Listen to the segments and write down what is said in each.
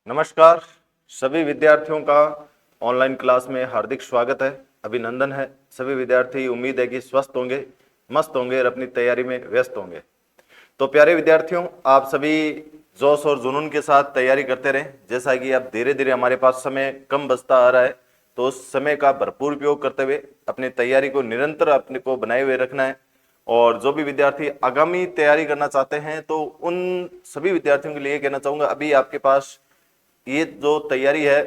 नमस्कार। सभी विद्यार्थियों का ऑनलाइन क्लास में हार्दिक स्वागत है, अभिनंदन है। सभी विद्यार्थी उम्मीद है कि स्वस्थ होंगे, मस्त होंगे और अपनी तैयारी में व्यस्त होंगे। तो प्यारे विद्यार्थियों, आप सभी जोश और जुनून के साथ तैयारी करते रहें। जैसा कि अब धीरे धीरे हमारे पास समय कम बचता आ रहा है, तो उस समय का भरपूर उपयोग करते हुए अपनी तैयारी को निरंतर अपने को बनाए हुए रखना है। और जो भी विद्यार्थी आगामी तैयारी करना चाहते हैं, तो उन सभी विद्यार्थियों के लिए कहना चाहूंगा, अभी आपके पास ये जो तैयारी है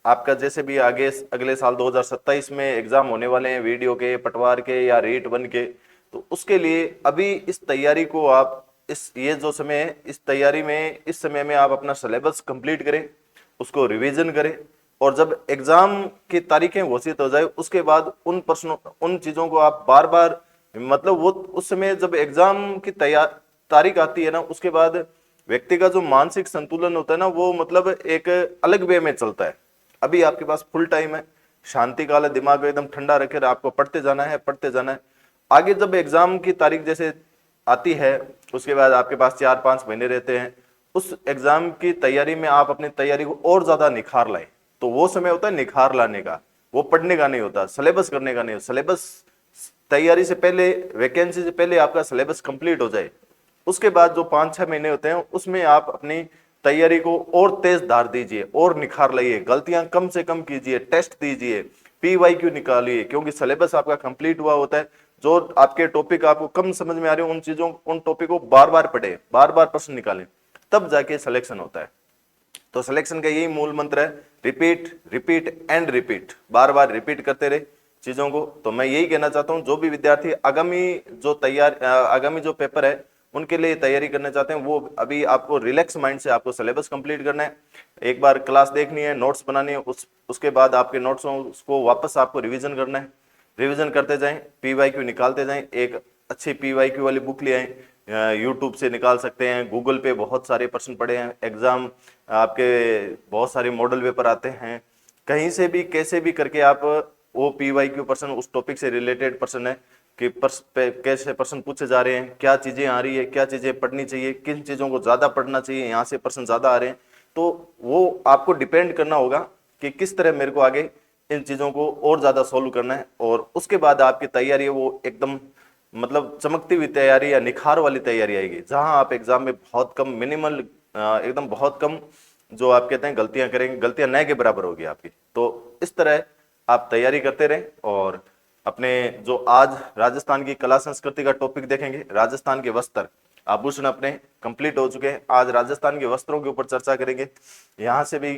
आपका, जैसे भी आगे अगले साल 2027 में एग्जाम होने वाले हैं, वीडियो के, पटवार के या रेट 1 के, तो उसके लिए अभी इस तैयारी को आप ये जो समय है, इस तैयारी में इस समय में आप अपना सिलेबस कंप्लीट करें, उसको रिवीजन करें। और जब एग्जाम की तारीखें घोषित हो जाए, उसके बाद उन प्रश्नों, उन चीजों को आप बार बार, मतलब वो उस समय जब एग्जाम की तारीख आती है ना, उसके बाद व्यक्ति का जो मानसिक संतुलन होता है ना, वो मतलब एक अलग वे में चलता है। अभी आपके पास फुल टाइम है, शांति काल है, दिमाग एकदम ठंडा रखे, आपको पढ़ते जाना है, पढ़ते जाना है। आगे जब एग्जाम की तारीख जैसे आती है, उसके बाद आपके पास 4-5 महीने रहते हैं, उस एग्जाम की तैयारी में आप अपनी तैयारी को और ज्यादा निखार लाएं। तो वो समय होता है निखार लाने का, वो पढ़ने का नहीं होता, सिलेबस करने का नहीं होता। सिलेबस तैयारी से पहले, वैकेंसी से पहले आपका सिलेबस कंप्लीट हो जाए, उसके बाद जो 5-6 महीने होते हैं, उसमें आप अपनी तैयारी को और तेज धार दीजिए और निखार लाइए, गलतियां कम से कम कीजिए, टेस्ट दीजिए, PYQ निकालिए, क्योंकि सिलेबस आपका कंप्लीट हुआ होता है। जो आपके टॉपिक आपको कम समझ में आ रहे हो, उन टॉपिक को बार बार पढ़े, बार बार प्रश्न निकालें, तब जाके सिलेक्शन होता है। तो सिलेक्शन का यही मूल मंत्र है, repeat repeat and repeat, bar bar repeat करते रहे चीजों को। तो मैं यही कहना चाहता हूं, जो भी विद्यार्थी आगामी जो पेपर है उनके लिए तैयारी करना चाहते हैं, वो अभी आपको रिलैक्स माइंड से आपको सिलेबस कंप्लीट करना है, एक बार क्लास देखनी है, नोट्स बनानी है, उसके बाद आपके नोट्स उसको वापस आपको रिवीजन करना है। रिवीजन करते जाएं, PYQ निकालते जाएं। एक अच्छी PYQ वाली बुक ले आए, यूट्यूब से निकाल सकते हैं, गूगल पे बहुत सारे प्रश्न पड़े हैं, एग्जाम आपके बहुत सारे मॉडल पेपर आते हैं, कहीं से भी कैसे भी करके आप वो PYQ प्रश्न, उस टॉपिक से रिलेटेड प्रश्न है कि कैसे प्रश्न पूछे जा रहे हैं, क्या चीजें आ रही है, क्या चीजें पढ़नी चाहिए, किन चीजों को ज्यादा पढ़ना चाहिए, यहाँ से प्रश्न ज्यादा आ रहे हैं। तो वो आपको डिपेंड करना होगा कि किस तरह मेरे को आगे इन चीजों को और ज्यादा सोल्व करना है। और उसके बाद आपकी तैयारी है वो एकदम मतलब चमकती हुई तैयारी या निखार वाली तैयारी आएगी, जहां आप एग्जाम में बहुत कम, मिनिमल, एकदम बहुत कम जो आप कहते हैं गलतियां करेंगे, गलतियां न के बराबर होगी आपकी। तो इस तरह आप तैयारी करते रहें। और अपने जो आज राजस्थान की कला संस्कृति का टॉपिक देखेंगे, राजस्थान के वस्त्र आभूषण अपने कंप्लीट हो चुके हैं, आज राजस्थान के वस्त्रों के ऊपर चर्चा करेंगे। यहाँ से भी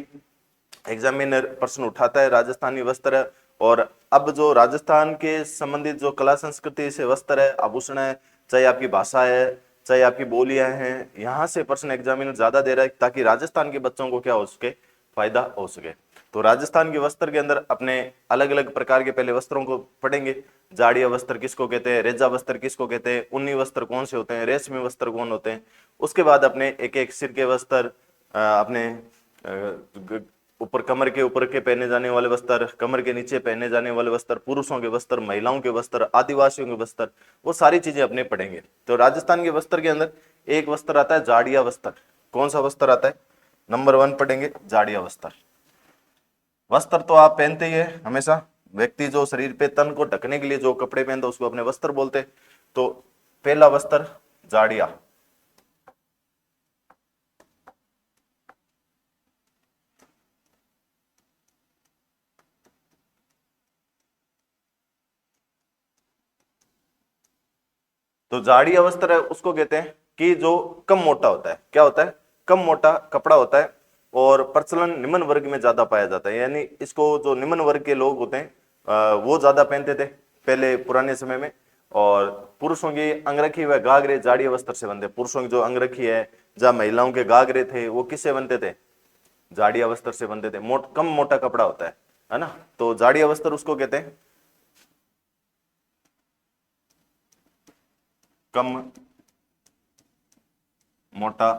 एग्जामिनर प्रश्न उठाता है राजस्थानी वस्त्र। और अब जो राजस्थान के संबंधित जो कला संस्कृति से वस्त्र है, आभूषण है, चाहे आपकी भाषा है, चाहे आपकी बोलियां हैं, यहाँ से प्रश्न एग्जामिनर ज्यादा दे रहा है, ताकि राजस्थान के बच्चों को क्या हो सके, फायदा हो सके। तो राजस्थान के वस्त्र के अंदर अपने अलग अलग प्रकार के पहले वस्त्रों को पढ़ेंगे। जाड़िया वस्त्र किसको कहते हैं, रेजा वस्त्र किसको कहते हैं, ऊनी वस्त्र कौन से होते हैं, रेशमी वस्त्र कौन होते हैं। उसके बाद अपने एक एक सिर के वस्त्र, अपने ऊपर कमर के ऊपर के पहने जाने वाले वस्त्र, कमर के नीचे पहने जाने वाले वस्त्र, पुरुषों के वस्त्र, महिलाओं के वस्त्र, आदिवासियों के वस्त्र, वो सारी चीजें अपने पढ़ेंगे। तो राजस्थान के वस्त्र के अंदर एक वस्त्र आता है जाड़िया वस्त्र। कौन सा वस्त्र आता है? नंबर 1 पढ़ेंगे जाड़िया वस्त्र। वस्त्र तो आप पहनते ही है हमेशा, व्यक्ति जो शरीर पे, तन को ढकने के लिए जो कपड़े पहनते उसको अपने वस्त्र बोलते हैं। तो पहला वस्त्र जाड़िया। तो जाड़िया वस्त्र है, उसको कहते हैं कि जो कम मोटा होता है। क्या होता है? कम मोटा कपड़ा होता है, और प्रचलन निम्न वर्ग में ज्यादा पाया जाता है। यानी इसको जो निम्न वर्ग के लोग होते हैं वो ज्यादा पहनते थे पहले पुराने समय में। और पुरुषों की अंगरखी व गागरे जाड़िया वस्त्र से बनते। पुरुषों की जो अंगरखी है, जहाँ महिलाओं के गागरे थे, वो किससे बनते थे? जाड़िया वस्त्र से बनते थे। कम मोटा कपड़ा होता है ना। तो जाड़िया वस्त्र उसको कहते हैं, कम मोटा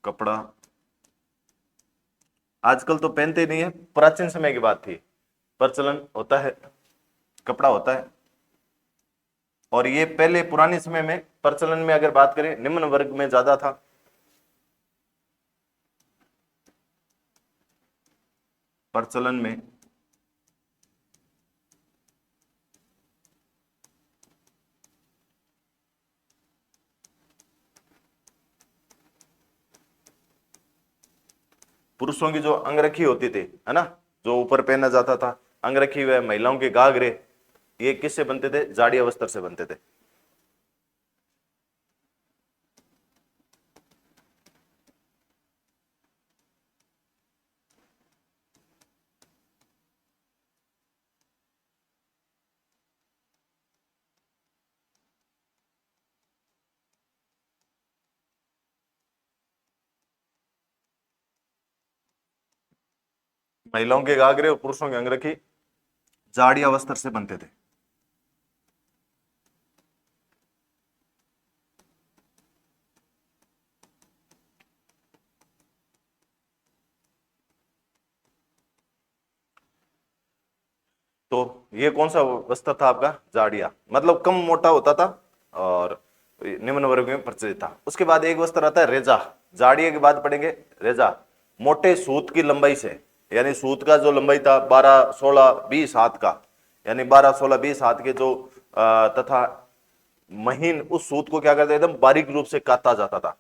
कपड़ा। आजकल तो पहनते नहीं है, प्राचीन समय की बात थी, प्रचलन होता है, कपड़ा होता है। और ये पहले पुराने समय में प्रचलन में अगर बात करें, निम्न वर्ग में ज्यादा था। प्रचलन में पुरुषों की जो अंगरखी होती थी, है ना, जो ऊपर पहना जाता था, अंगरखी, व महिलाओं के घाघरे, ये किससे बनते थे? जाड़िया वस्त्र से बनते थे। महिलाओं के घाघरे और पुरुषों के अंगरखी जाड़िया वस्त्र से बनते थे। तो ये कौन सा वस्त्र था आपका? जाड़िया, मतलब कम मोटा होता था और निम्न वर्ग में प्रचलित था। उसके बाद एक वस्त्र आता है रेजा। जाड़िया के बाद पढ़ेंगे रेजा। मोटे सूत की लंबाई से, यानी सूत का जो लंबाई था 12, 16, 20 हाथ का, यानी 12, 16, 20 हाथ के जो तथा महीन, उस सूत को क्या करते, एकदम बारीक रूप से काटा जाता था।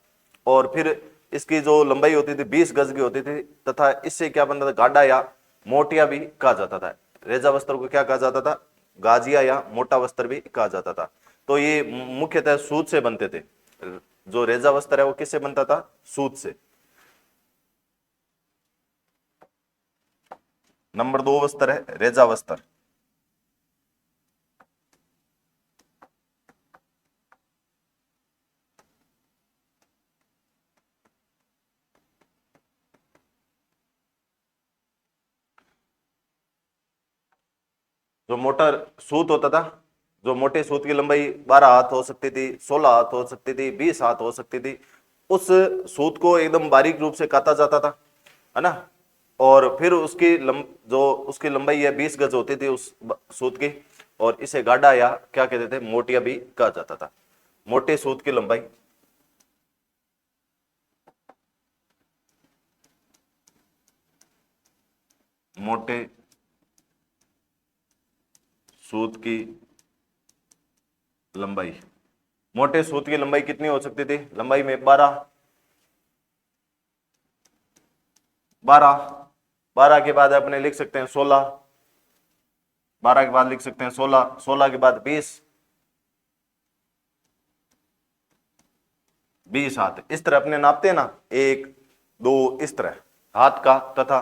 और फिर इसकी जो लंबाई होती थी 20 गज की होती थी, तथा इससे क्या बनता था? गाडा या मोटिया भी कहा जाता था। रेजा वस्त्र को क्या कहा जाता था? गाजिया या मोटा वस्त्र भी कहा जाता था। तो ये मुख्यतः सूत से बनते थे। जो रेजा वस्त्र है वो किससे बनता था? सूत से। नंबर 2 वस्त्र है रेजा वस्त्र। जो मोटा सूत होता था, जो मोटे सूत की लंबाई 12 हाथ हो सकती थी, 16 हाथ हो सकती थी, 20 हाथ हो सकती थी, उस सूत को एकदम बारीक रूप से काटा जाता था, है ना। और फिर जो उसकी लंबाई है 20 गज होती थी उस सूत की, और इसे गाढ़ा या क्या कहते थे? मोटिया भी कहा जाता था। मोटे सूत की लंबाई, मोटे सूत की लंबाई, मोटे सूत की लंबाई कितनी हो सकती थी? लंबाई में 12, 12, 12 के बाद अपने लिख सकते हैं 16, 12 के बाद लिख सकते हैं 16, 16 के बाद 20, 20 हाथ। इस तरह अपने नापते हैं ना, 1, 2, इस तरह हाथ का, तथा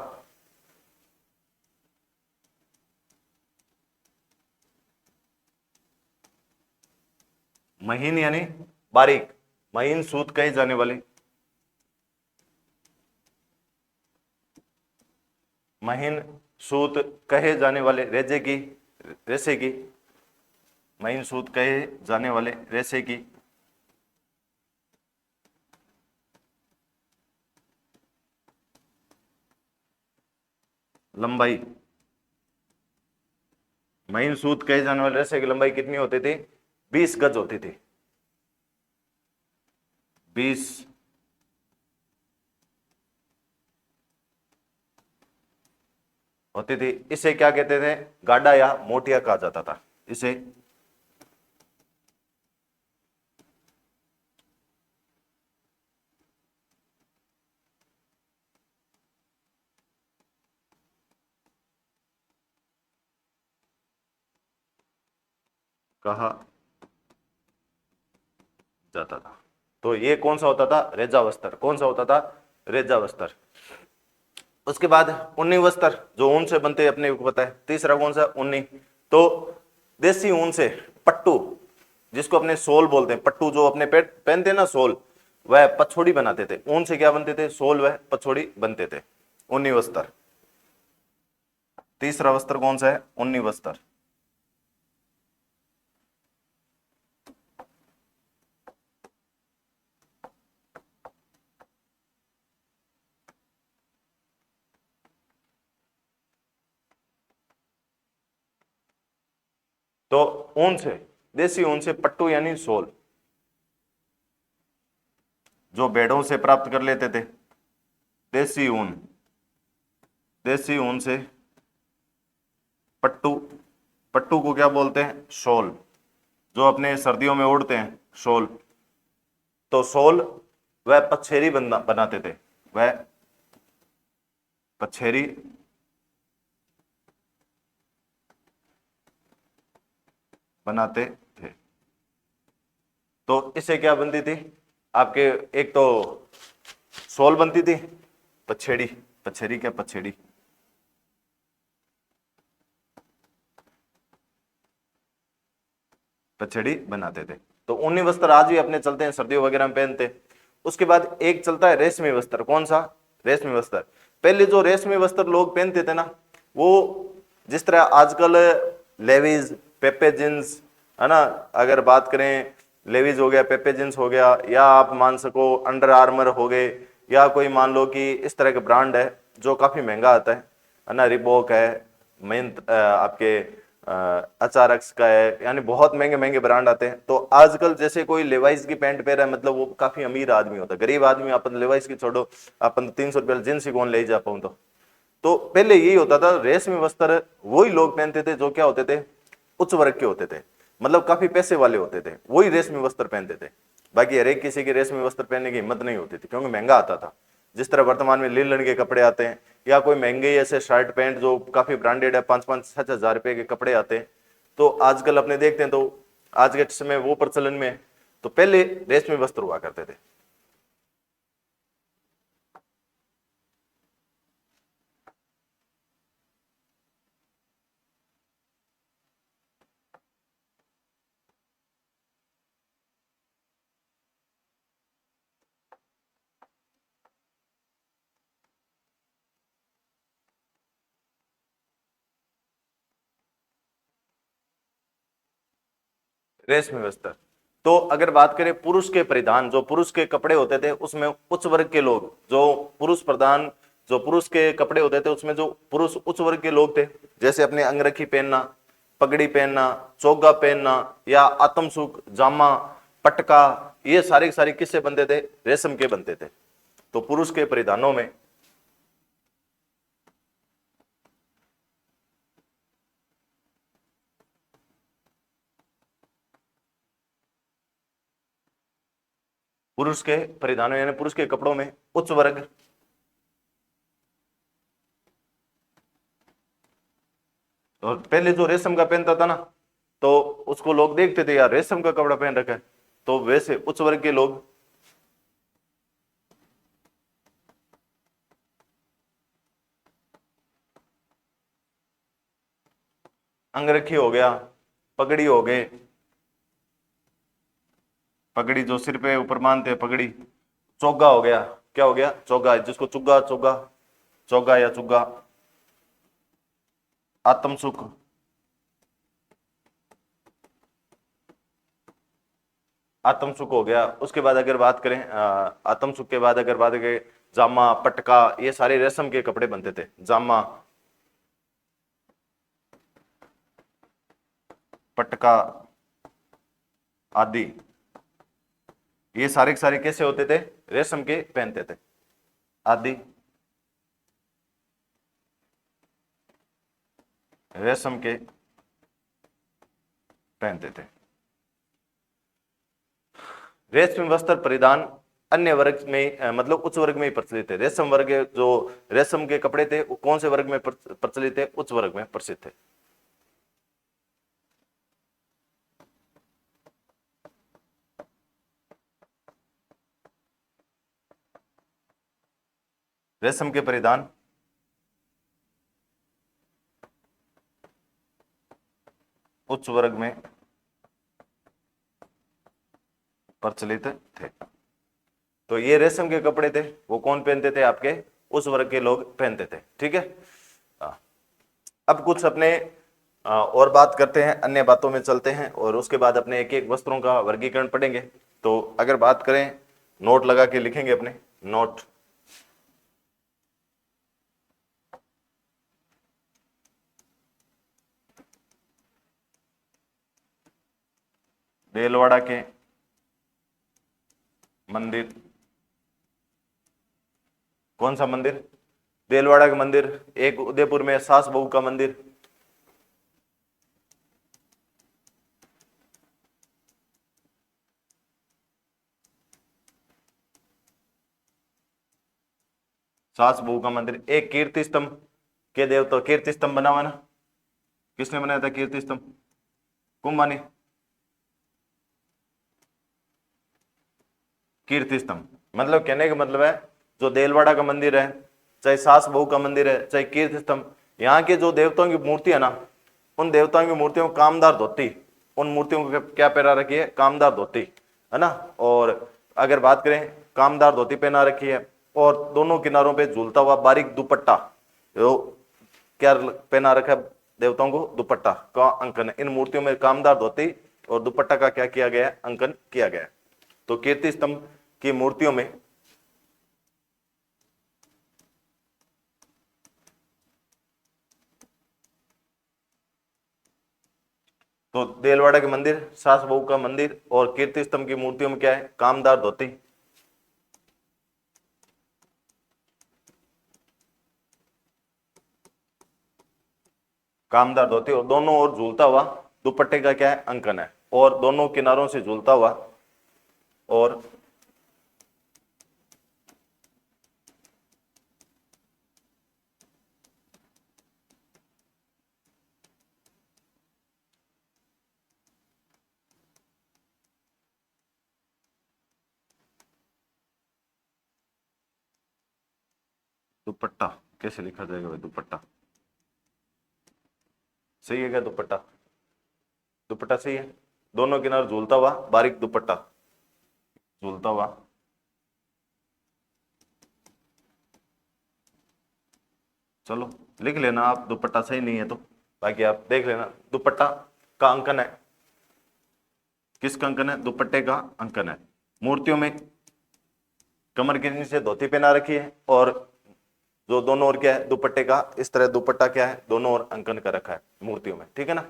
महीन यानी बारीक, महीन सूत कहे जाने वाले, महीन सूत कहे जाने वाले रेसे की, महीन सूत कहे जाने वाले रेसे की लंबाई, महीन सूत कहे जाने वाले रेसे की लंबाई कितनी होती थी? 20 गज होती थी। 20 होती थी। इसे क्या कहते थे? गाडा या मोटिया कहा जाता था। इसे कहा जाता था। तो ये कौन सा होता था? रेजा वस्त्र। कौन सा होता था? रेजा वस्त्र। उसके बाद ऊनी वस्त्र, जो ऊन से बनते हैं, अपने को पता है। तीसरा कौन सा? ऊनी। तो देसी ऊन से पट्टू, जिसको अपने सोल बोलते हैं, पट्टू जो अपने पेट पहनते हैं ना, सोल, वह पछोड़ी बनाते थे। ऊन से क्या बनते थे? सोल वह पछोड़ी बनते थे। ऊनी वस्त्र। तीसरा वस्त्र कौन सा है? ऊनी वस्त्र। तो ऊन से, देसी ऊन से पट्टू यानी सोल, जो भेड़ों से प्राप्त कर लेते थे, देसी ऊन, देसी ऊन से पट्टू, पट्टू को क्या बोलते हैं? शॉल, जो अपने सर्दियों में ओढ़ते हैं, शॉल। तो शॉल वह पछेरी बनाते थे, वह पछेरी बनाते थे। तो इससे क्या बनती थी आपके? एक तो शॉल बनती थी, पछेड़ी, पछेड़ी क्या, पछेड़ी, पछेड़ी बनाते थे। तो ऊनी वस्त्र आज भी अपने चलते हैं, सर्दियों वगैरह में पहनते हैं। उसके बाद एक चलता है रेशमी वस्त्र। कौन सा? रेशमी वस्त्र। पहले जो रेशमी वस्त्र लोग पहनते थे ना, वो जिस तरह आजकल लेविज, पेपे जींस, है ना, अगर बात करें, लेविज हो गया, पेपे जींस हो गया, या आप मान सको अंडर आर्मर हो गए, या कोई मान लो कि इस तरह का ब्रांड है जो काफी महंगा आता है ना, रिबॉक है, आपके अचारक्स का है, यानी बहुत महंगे महंगे ब्रांड आते हैं। तो आजकल जैसे कोई लेवाइस की पैंट पहन रहा है, मतलब वो काफी अमीर आदमी होता है। गरीब आदमी अपन लेवाइस की छोड़ो, अपन 300 रुपये जींस ही कौन ले जा पाऊं। तो पहले यही होता था, रेशमी वस्त्र वही लोग पहनते थे जो क्या होते थे, उच्च वर्ग के होते थे, मतलब काफी पैसे वाले होते थे, वही रेशमी वस्त्र पहनते थे। बाकी हर एक किसी की रेशमी वस्त्र पहनने की हिम्मत नहीं होती थी, क्योंकि महंगा आता था। जिस तरह वर्तमान में लिनन के कपड़े आते हैं, या कोई महंगे ऐसे शर्ट पैंट जो काफी ब्रांडेड है, 5-5 6 6 हजार रुपए के कपड़े आते हैं, तो आजकल अपने देखते हैं, तो आज के समय वो प्रचलन में है। तो पहले रेशमी वस्त्र हुआ करते थे। रेशमी वस्त्र। तो अगर बात करें पुरुष के परिधान, जो पुरुष के कपड़े होते थे, उसमें उच्च वर्ग के लोग, जो पुरुष प्रधान, जो पुरुष के कपड़े होते थे, उसमें जो पुरुष उच्च वर्ग के लोग थे, जैसे अपने अंगरखी पहनना, पगड़ी पहनना, चोगा पहनना, या आत्मसुख, जामा, पटका, ये सारे के सारे किससे बनते थे? रेशम के बनते थे। तो पुरुष के परिधानों में, पुरुष के परिधानों यानी पुरुष के कपड़ों में उच्च वर्ग, और पहले जो रेशम का पहनता था ना, तो उसको लोग देखते थे, यार रेशम का कपड़ा पहन रखा है, तो वैसे उच्च वर्ग के लोग अंगरखी हो गया, पगड़ी हो गए, पगड़ी जो सिर पे ऊपर मानते हैं पगड़ी, चोगा हो गया, क्या हो गया? चोगा, जिसको चुग्गा, चोगा, चोगा या चुग्गा, आत्मसुख, आत्मसुख हो गया। उसके बाद अगर बात करें आत्मसुख के बाद अगर बात करें, जामा, पटका, ये सारे रेशम के कपड़े बनते थे। जामा, पटका आदि, ये सारे के सारे कैसे होते थे? रेशम के पहनते थे। आदि रेशम के पहनते थे। रेशमी वस्त्र परिधान अन्य वर्ग में मतलब उच्च वर्ग में ही प्रचलित है। रेशम वर्ग जो रेशम के कपड़े थे, वो कौन से वर्ग में प्रचलित है? उच्च वर्ग में प्रसिद्ध थे। रेशम के परिधान उच्च वर्ग में प्रचलित थे। तो ये रेशम के कपड़े थे, वो कौन पहनते थे? आपके उस वर्ग के लोग पहनते थे। ठीक है। हाँ। अब कुछ अपने और बात करते हैं, अन्य बातों में चलते हैं, और उसके बाद अपने एक एक वस्त्रों का वर्गीकरण पढ़ेंगे। तो अगर बात करें, नोट लगा के लिखेंगे अपने नोट। देलवाड़ा के मंदिर, कौन सा मंदिर? देलवाड़ा का मंदिर, एक उदयपुर में सास बहू का मंदिर, सास बहू का मंदिर, एक कीर्ति स्तंभ के देवता, कीर्ति स्तंभ बना हुआ ना, किसने बनाया था कीर्ति स्तंभ? कुंभानी। कीर्ति स्तंभ मतलब कहने का मतलब है जो देलवाड़ा का मंदिर है, चाहे सास बहू का मंदिर है, चाहे कीर्ति स्तंभ, यहाँ के जो देवताओं की मूर्ति है ना, उन देवताओं की मूर्तियों को कामदार धोती, उन मूर्तियों को क्या पहना रखी है? कामदार धोती, है ना। और अगर बात करें, कामदार धोती पहना रखी है और दोनों किनारों पे झूलता हुआ बारीक दुपट्टा, जो क्या पहना रखा है देवताओं को? दुपट्टा का अंकन है। इन मूर्तियों में कामदार धोती और दुपट्टा का क्या किया गया है? अंकन किया गया है। तो कीर्ति स्तंभ की मूर्तियों में तो देलवाड़ा के मंदिर, सास बहू का मंदिर और कीर्ति स्तंभ की मूर्तियों में क्या है? कामदार धोती, कामदार धोती और दोनों ओर झूलता हुआ दुपट्टे का क्या है? अंकन है। और दोनों किनारों से झूलता हुआ और दुपट्टा कैसे लिखा जाएगा भाई? दुपट्टा सही है क्या? दुपट्टा, दुपट्टा सही है। दोनों किनारे झूलता हुआ बारीक दुपट्टा, झूलता हुआ चलो लिख लेना आप, दुपट्टा सही नहीं है तो बाकी आप देख लेना। दुपट्टा का अंकन है, किसका अंकन है? दुपट्टे का अंकन है। मूर्तियों में कमर के नीचे धोती पहना रखी है और जो दोनों ओर क्या है? दुपट्टे का इस तरह दुपट्टा क्या है? दोनों ओर अंकन कर रखा है मूर्तियों में, ठीक है ना।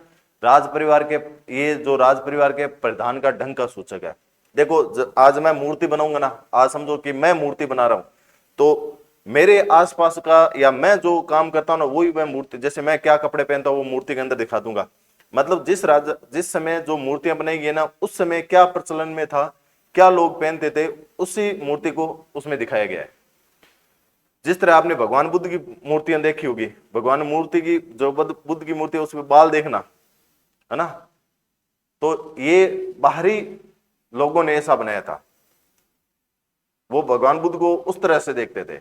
राज परिवार के, ये जो राज परिवार के प्रधान का ढंग का सूचक है। देखो आज मैं मूर्ति बनाऊंगा ना, आज समझो कि मैं मूर्ति बना रहा हूं, तो मेरे आसपास का या मैं जो काम करता हूं ना, वही मैं मूर्ति, जैसे मैं क्या कपड़े पहनता हूं वो मूर्ति के अंदर दिखा दूंगा। मतलब जिस समय जो मूर्तियां बनाई गई ना, उस समय क्या प्रचलन में था, क्या लोग पहनते थे, उसी मूर्ति को उसमें दिखाया गया है। जिस तरह आपने भगवान बुद्ध की मूर्तियां देखी होगी, भगवान मूर्ति की जो बुद्ध की मूर्ति है उसमें बाल देखना, है ना, तो ये बाहरी लोगों ने ऐसा बनाया था। वो भगवान बुद्ध को उस तरह से देखते थे।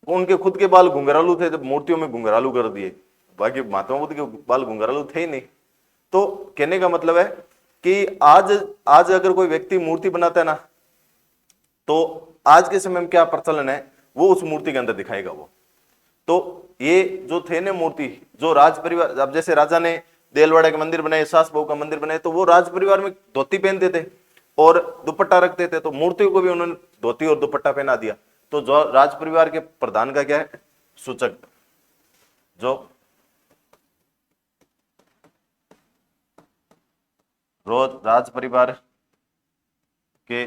उनके खुद के बाल घुंघरालू थे, तो मूर्तियों में घुंघरालू कर दिए। बाकी महात्मा बुद्ध के बाल घुंघरालू थे ही नहीं। तो कहने का मतलब है कि आज आज अगर कोई व्यक्ति मूर्ति बनाता है ना, तो आज के समय में क्या प्रचलन है वो उस मूर्ति के अंदर दिखाएगा वो। तो ये जो थे ना मूर्ति, जो राज परिवार, अब जैसे राजा ने देलवाड़ा के मंदिर बनाए, सास बहू का मंदिर बनाए, तो वो राज परिवार में धोती पहनते थे और दुपट्टा रखते थे, तो मूर्तियों को भी उन्होंने धोती और दुपट्टा पहना दिया। तो जो राज परिवार के प्रधान का क्या है? सूचक, जो रोज राज परिवार के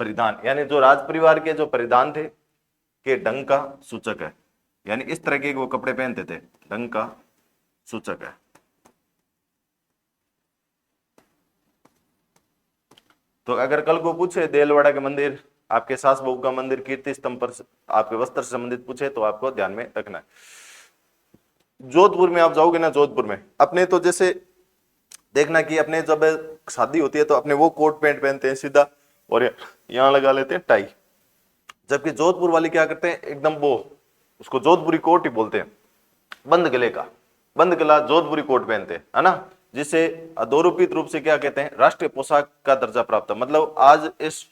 परिधान, यानी जो राज परिवार के जो परिधान थे के ढंग का सूचक है, यानी इस तरह के वो कपड़े पहनते थे, ढंग का सूचक है। तो अगर कल को पूछे देलवाड़ा के मंदिर, आपके सास बहू का मंदिर, कीर्ति स्तंभ पर आपके वस्त्र से संबंधित पूछे, तो आपको ध्यान में रखना है। जोधपुर में आप जाओगे ना, जोधपुर में अपने तो जैसे देखना कि अपने जब शादी होती है तो अपने वो कोट पैंट पहनते हैं सीधा और यहाँ लगा लेते हैं टाई, जबकि जोधपुर वाले क्या करते हैं? एकदम वो, उसको जोधपुरी कोट ही बोलते हैं, बंद गले का, बंद गला जोधपुरी कोट पहनते हैं, है ना, जिसे अधोरूपित रूप से क्या कहते हैं? राष्ट्रीय पोशाक का दर्जा प्राप्त है। मतलब आज इस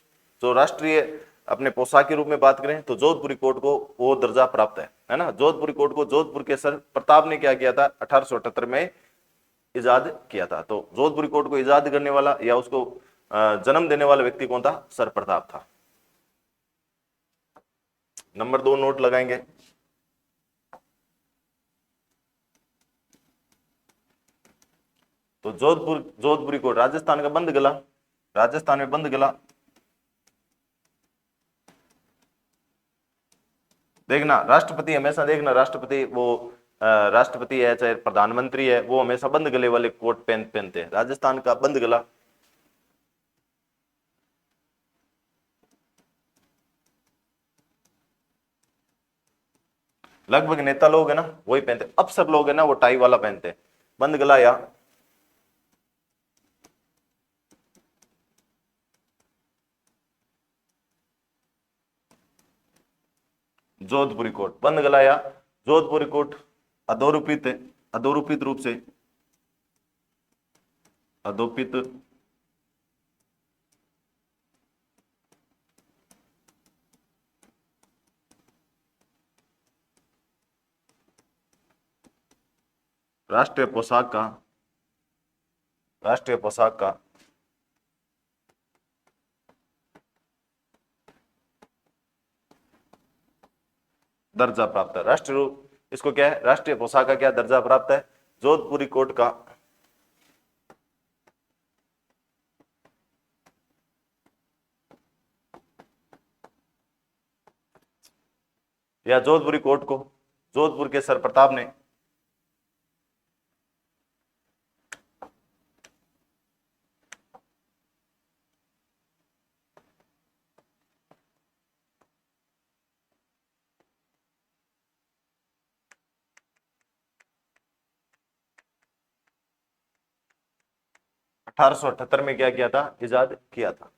जो राष्ट्रीय अपने पोशाक के रूप में बात करें तो जोधपुरी कोट को वो दर्जा प्राप्त है ना। जोधपुरी कोट को जोधपुर के सर प्रताप ने क्या किया था? 1878 में इजाद किया था। तो जोधपुरी कोट को इजाद करने वाला या उसको जन्म देने वाला व्यक्ति कौन था? सर प्रताप था। नंबर 2 नोट लगाएंगे। तो जोधपुरी कोट राजस्थान का बंद गला, राजस्थान में बंद गला, देखना राष्ट्रपति हमेशा, देखना राष्ट्रपति वो राष्ट्रपति है चाहे प्रधानमंत्री है, वो हमेशा बंद गले वाले कोट पहनते हैं। राजस्थान का बंद गला, लगभग नेता लोग है ना वही पहनते, अफसर लोग है ना वो टाई वाला पहनते हैं, बंद गला या जोधपुरी कोट, बंद गला या जोधपुरी कोट। अधोरूपित, अधोरूपित रूप से, अधोपित राष्ट्रीय पोशाक का, राष्ट्रीय पोशाक का दर्जा प्राप्त है। राष्ट्रीय, इसको क्या है, राष्ट्रीय पोशाक का क्या दर्जा प्राप्त है, जोधपुरी कोट का, या जोधपुरी कोट को जोधपुर के सर प्रताप ने, अठारह सौ अठहत्तर में क्या किया था, इजाद किया था।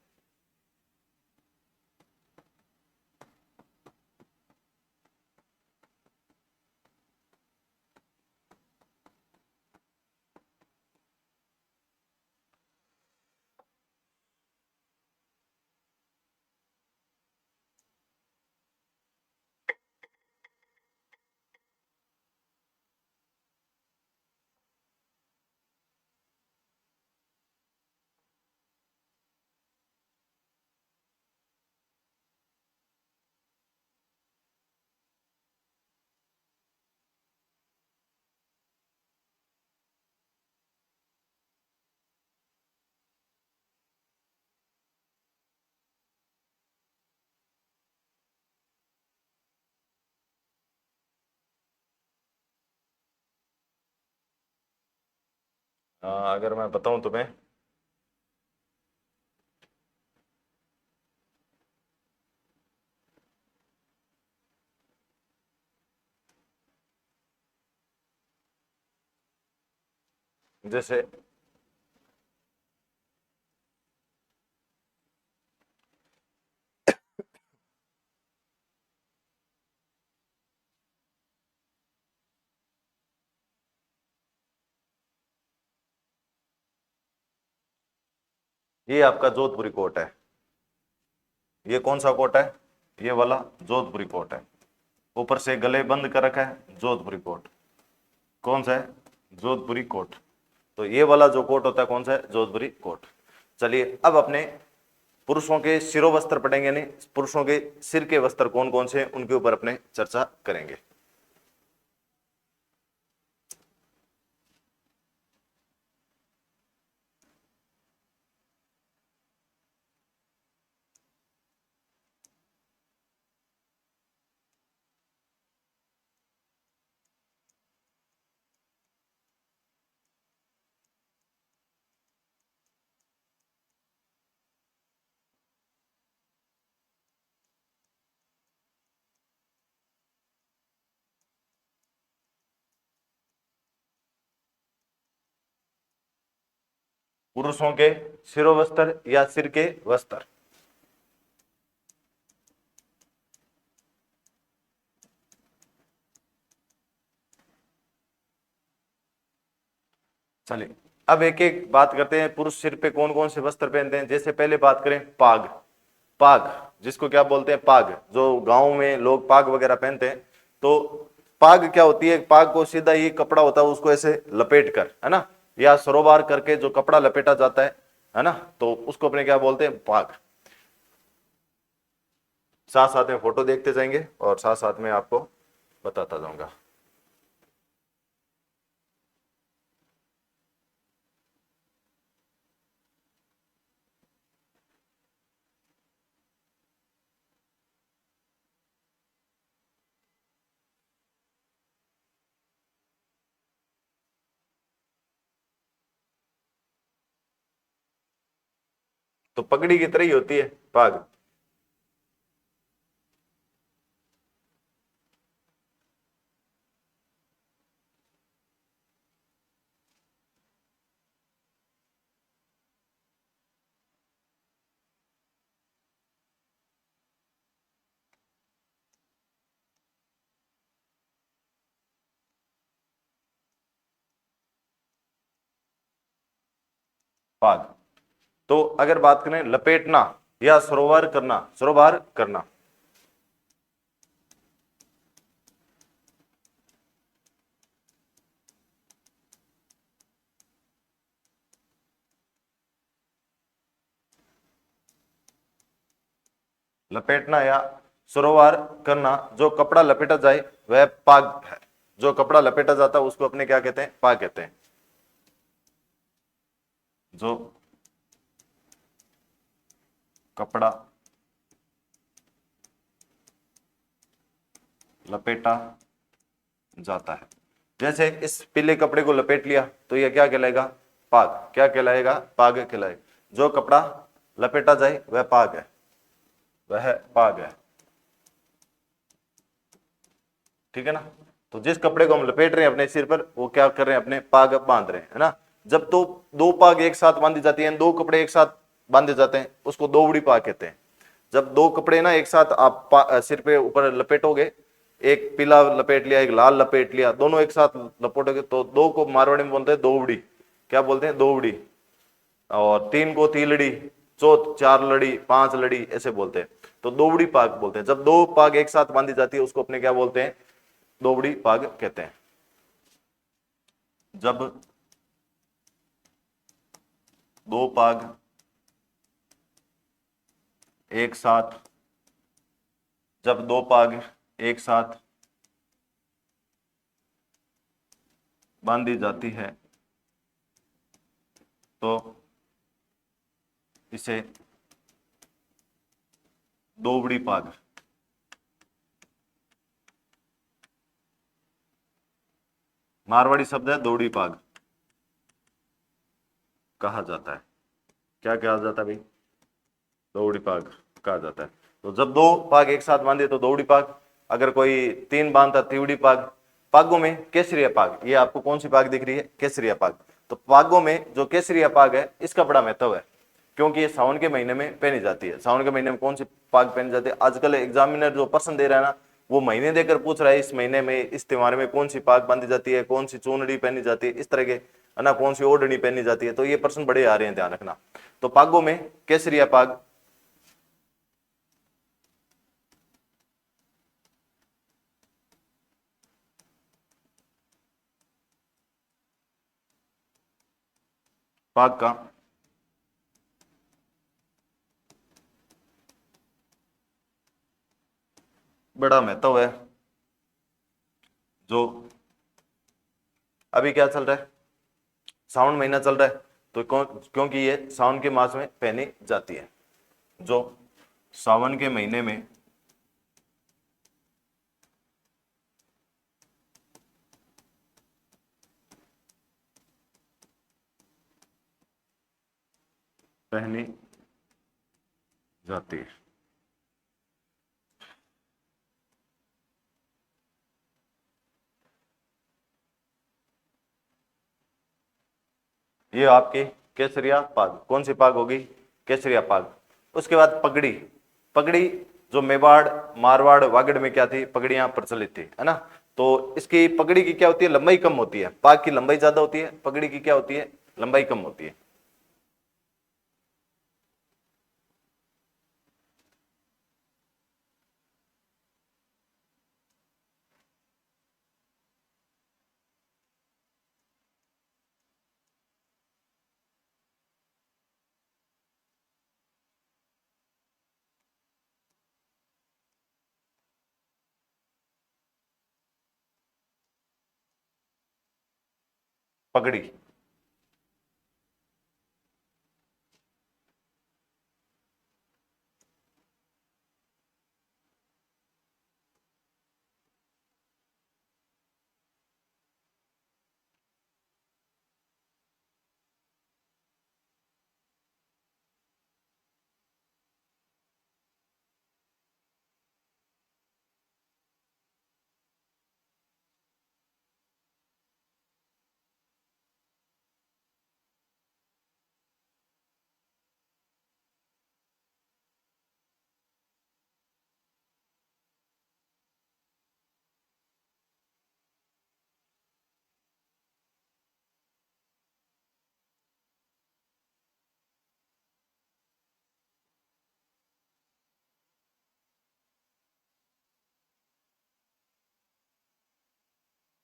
अगर मैं बताऊं तुम्हें, जैसे ये आपका जोधपुरी कोट है, ये कौन सा कोट है, ये वाला जोधपुरी कोट है, ऊपर से गले बंद कर रखा है, जोधपुरी कोट, कौन सा है, जोधपुरी कोट। तो ये वाला जो कोट होता है कौन सा है, जोधपुरी कोट। चलिए अब अपने पुरुषों के शिरो वस्त्र पढ़ेंगे, नहीं पुरुषों के सिर के वस्त्र कौन कौन से हैं उनके ऊपर अपने चर्चा करेंगे। पुरुषों के शिरो वस्त्र या सिर के वस्त्र, चलिए अब एक एक बात करते हैं, पुरुष सिर पे कौन कौन से वस्त्र पहनते हैं। जैसे पहले बात करें पाग, पाग जिसको क्या बोलते हैं, पाग, जो गांव में लोग पाग वगैरह पहनते हैं। तो पाग क्या होती है, पाग को सीधा ये कपड़ा होता है उसको ऐसे लपेट कर, है ना, या सरोबार करके जो कपड़ा लपेटा जाता है ना, तो उसको अपने क्या बोलते हैं, पाग। साथ साथ में फोटो देखते जाएंगे और साथ साथ में आपको बताता जाऊंगा। तो पगड़ी की तरह ही होती है पाग। पाग। तो अगर बात करें लपेटना या सरोवर करना, सरोवर करना, लपेटना या सरोवर करना, जो कपड़ा लपेटा जाए वह पाग है। जो कपड़ा लपेटा जाता है उसको अपने क्या कहते हैं, पाग कहते हैं। जो कपड़ा लपेटा जाता है, जैसे इस पीले कपड़े को लपेट लिया तो यह क्या कहलाएगा, पाग। क्या कहलाएगा, पाग कहलाएगा। जो कपड़ा लपेटा जाए वह पाग है, वह पाग है। ठीक है ना। तो जिस कपड़े को हम लपेट रहे हैं अपने सिर पर, वो क्या कर रहे हैं, अपने पाग बांध रहे हैं, है ना। जब तो दो पाग एक साथ बांधी जाती है, दो कपड़े एक साथ बांधे जाते हैं, उसको दोवड़ी पाग कहते हैं। जब दो कपड़े ना एक साथ आप सिर पे ऊपर लपेटोगे, एक पीला लपेट लिया, एक लाल लपेट लिया, दोनों एक साथ लपेटोगे तो दो को मारवाड़ी में बोलते हैं दोवड़ी। क्या बोलते हैं, दोवड़ी। और तीन को तीलड़ी, चौथ चार लड़ी, पांच लड़ी, ऐसे बोलते हैं। तो दोवड़ी पाग बोलते हैं। जब दो पाग एक साथ बांधी जाती है उसको अपने क्या बोलते हैं, दोवड़ी पाग कहते हैं। जब दो पाग एक साथ, जब दो पाग एक साथ बांधी जाती है तो इसे दोवड़ी पाग, मारवाड़ी शब्द है दोवड़ी पाग, कहा जाता है। क्या कहा जाता है भाई, दोवड़ी पाग कहा जाता है। तो जब दो पाग एक साथ बांधे तो दोवड़ी पाग, अगर कोई तीन बांधता तिवड़ी पाग। पागों में केसरिया पाग, ये आपको कौन सी पाग दिख रही है, केसरिया पाग। तो पागों में जो केसरिया पाग है इसका बड़ा महत्व है, क्योंकि ये सावन के महीने में पहनी जाती है। सावन के महीने में कौन सी पाग पहनी जाती है, आजकल एग्जामिनर जो प्रश्न दे रहा है ना, वो महीने देकर पूछ रहा है इस महीने में इस त्योहार में कौन सी पाग बांधी जाती है, कौन सी चूनड़ी पहनी जाती है, इस तरह के, है ना, कौन सी ओढ़नी पहनी जाती है। तो ये प्रश्न बड़े आ रहे हैं, ध्यान रखना। तो पागों में केसरिया पाग, पाग का बड़ा महत्व है। जो अभी क्या चल रहा है, सावन महीना चल रहा है, तो क्योंकि ये सावन के मास में पहनी जाती है। जो सावन के महीने में पहनी जाती है। ये आपकी केसरिया पाग, कौन सी पाग होगी, केसरिया पाग। उसके बाद पगड़ी। पगड़ी जो मेवाड़, मारवाड़, वागड़ में क्या थी, पगड़ियां प्रचलित थी, है ना। तो इसकी पगड़ी की क्या होती है, लंबाई कम होती है। पाग की लंबाई ज्यादा होती है, पगड़ी की क्या होती है, लंबाई कम होती है। पगड़ी।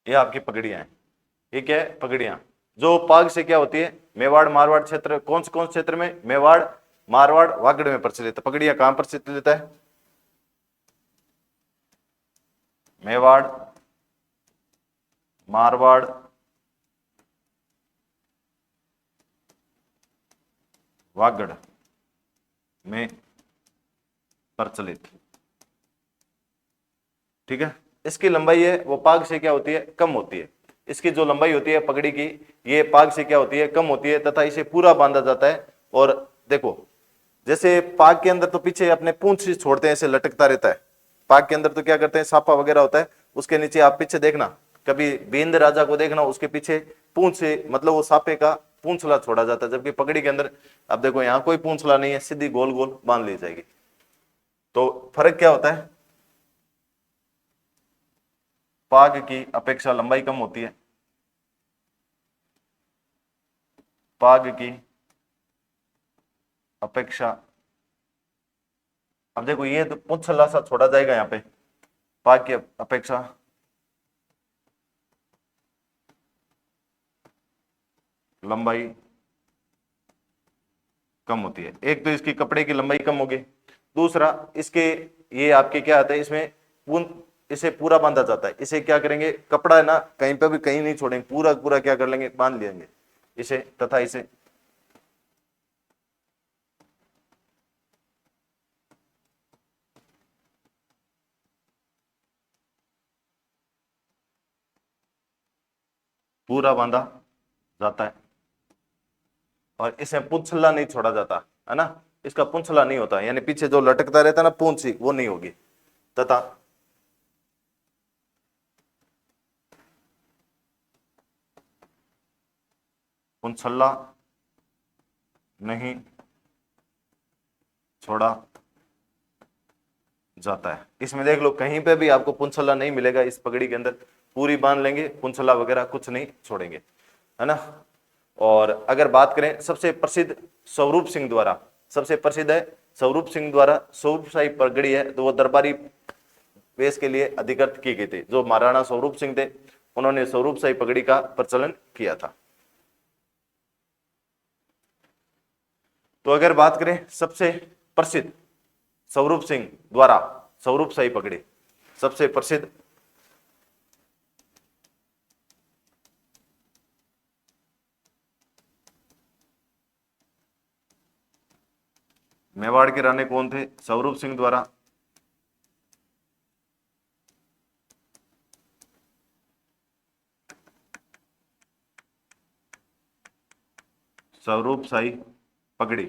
ये आपकी पगड़ियां हैं, ये क्या है, पगड़ियां। जो पाग से क्या होती है, मेवाड़ मारवाड़ क्षेत्र, कौन से क्षेत्र में, मेवाड़ मारवाड़ वागड़ में प्रचलित है। पगड़ियां कहां प्रचलित है, मेवाड़ मारवाड़ वागड़ में प्रचलित। ठीक है, इसकी लंबाई है वो पाग से क्या होती है, कम होती है। इसकी जो लंबाई होती है पगड़ी की, ये पाग से क्या होती है, कम होती है, तथा इसे पूरा बांधा जाता है। और देखो, जैसे पाग के अंदर तो पीछे अपने पूंछ ही छोड़ते हैं, ऐसे लटकता रहता है। पाग के अंदर तो क्या करते हैं, सापा वगैरह होता है, उसके नीचे आप पीछे देखना, कभी बेंद राजा को देखना, उसके पीछे पूंछ से, मतलब वो सापे का पूंछला छोड़ा जाता है। जबकि पगड़ी के अंदर अब देखो, यहाँ कोई पूंछला नहीं है, सीधी गोल गोल बांध ली जाएगी। तो फर्क क्या होता है, पाग की अपेक्षा लंबाई कम होती है, पाग की अपेक्षा, अब देखो ये तो पूंछला सा छोड़ा जाएगा यहाँ पे, पाग की अपेक्षा लंबाई कम होती है। एक तो इसकी कपड़े की लंबाई कम होगी, दूसरा इसके ये आपके क्या आता है, इसमें इसे पूरा बांधा जाता है। इसे क्या करेंगे, कपड़ा है ना, कहीं पे भी कहीं नहीं छोड़ेंगे, पूरा पूरा क्या कर लेंगे, बांध लेंगे इसे, तथा इसे पूरा बांधा जाता है। और इसमें पूंछला नहीं छोड़ा जाता है ना, इसका पूंछला नहीं होता, यानी पीछे जो लटकता रहता है ना पूंछी, वो नहीं होगी। तथा पूंछला नहीं छोड़ा जाता है। इसमें देख लो, कहीं पे भी आपको पुंछला नहीं मिलेगा इस पगड़ी के अंदर, पूरी बांध लेंगे, पुंछला वगैरह कुछ नहीं छोड़ेंगे, है ना। और अगर बात करें सबसे प्रसिद्ध स्वरूप सिंह द्वारा, सबसे प्रसिद्ध है स्वरूप सिंह द्वारा स्वरूप शाही पगड़ी है, तो वो दरबारी वेश के लिए अधिकृत की गई थी। जो महाराणा स्वरूप सिंह थे, उन्होंने स्वरूप शाही पगड़ी का प्रचलन किया था। तो अगर बात करें सबसे प्रसिद्ध स्वरूप सिंह द्वारा स्वरूप शाही पगड़ी, सबसे प्रसिद्ध मेवाड़ के राणे कौन थे, स्वरूप सिंह द्वारा स्वरूप शाही पगड़ी,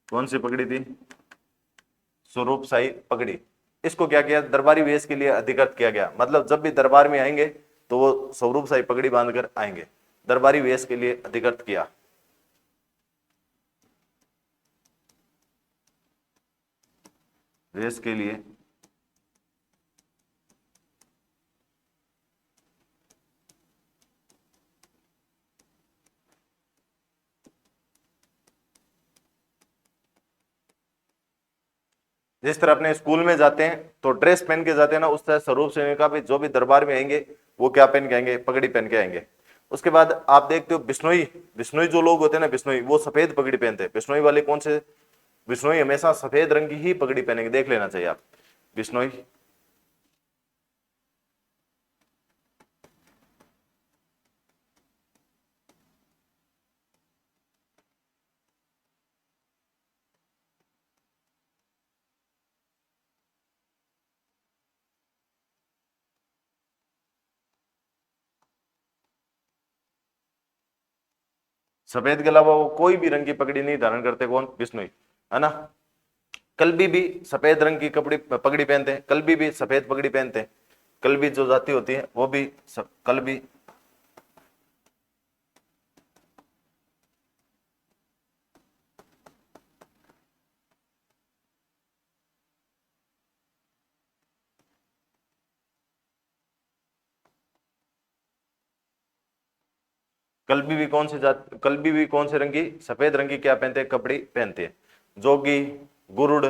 कौन सी पगड़ी थी, स्वरूप शाही पगड़ी। इसको क्या किया, दरबारी वेश के लिए अधिकृत किया गया, मतलब जब भी दरबार में आएंगे तो वो स्वरूप शाही पगड़ी बांधकर आएंगे, दरबारी वेश के लिए अधिकृत किया। वेश के लिए जिस तरह अपने स्कूल में जाते हैं तो ड्रेस पहन के जाते हैं ना, उस तरह स्वरूप सिंह का भी जो भी दरबार में आएंगे वो क्या पहन के आएंगे, पगड़ी पहन के आएंगे। उसके बाद आप देखते हो बिश्नोई, बिश्नोई जो लोग होते हैं ना, बिश्नोई वो सफेद पगड़ी पहनते हैं। बिश्नोई वाले कौन से, बिश्नोई हमेशा सफेद रंग की ही पगड़ी पहनेंगे, देख लेना चाहिए आप, बिश्नोई सफेद के अलावा वो कोई भी रंग की पगड़ी नहीं धारण करते, कौन, बिश्नोई, है ना। कल्बी भी सफेद रंग की कपड़ी पगड़ी पहनते हैं, कल्बी भी सफेद पगड़ी पहनते हैं। कल्बी जो जाति होती है वो भी कल्बी कल्बी भी कौन से जात, कल्बी भी कौन से रंग की, सफेद रंग की क्या पहनते हैं, कपड़ी पहनते हैं। जोगी गुरुड़,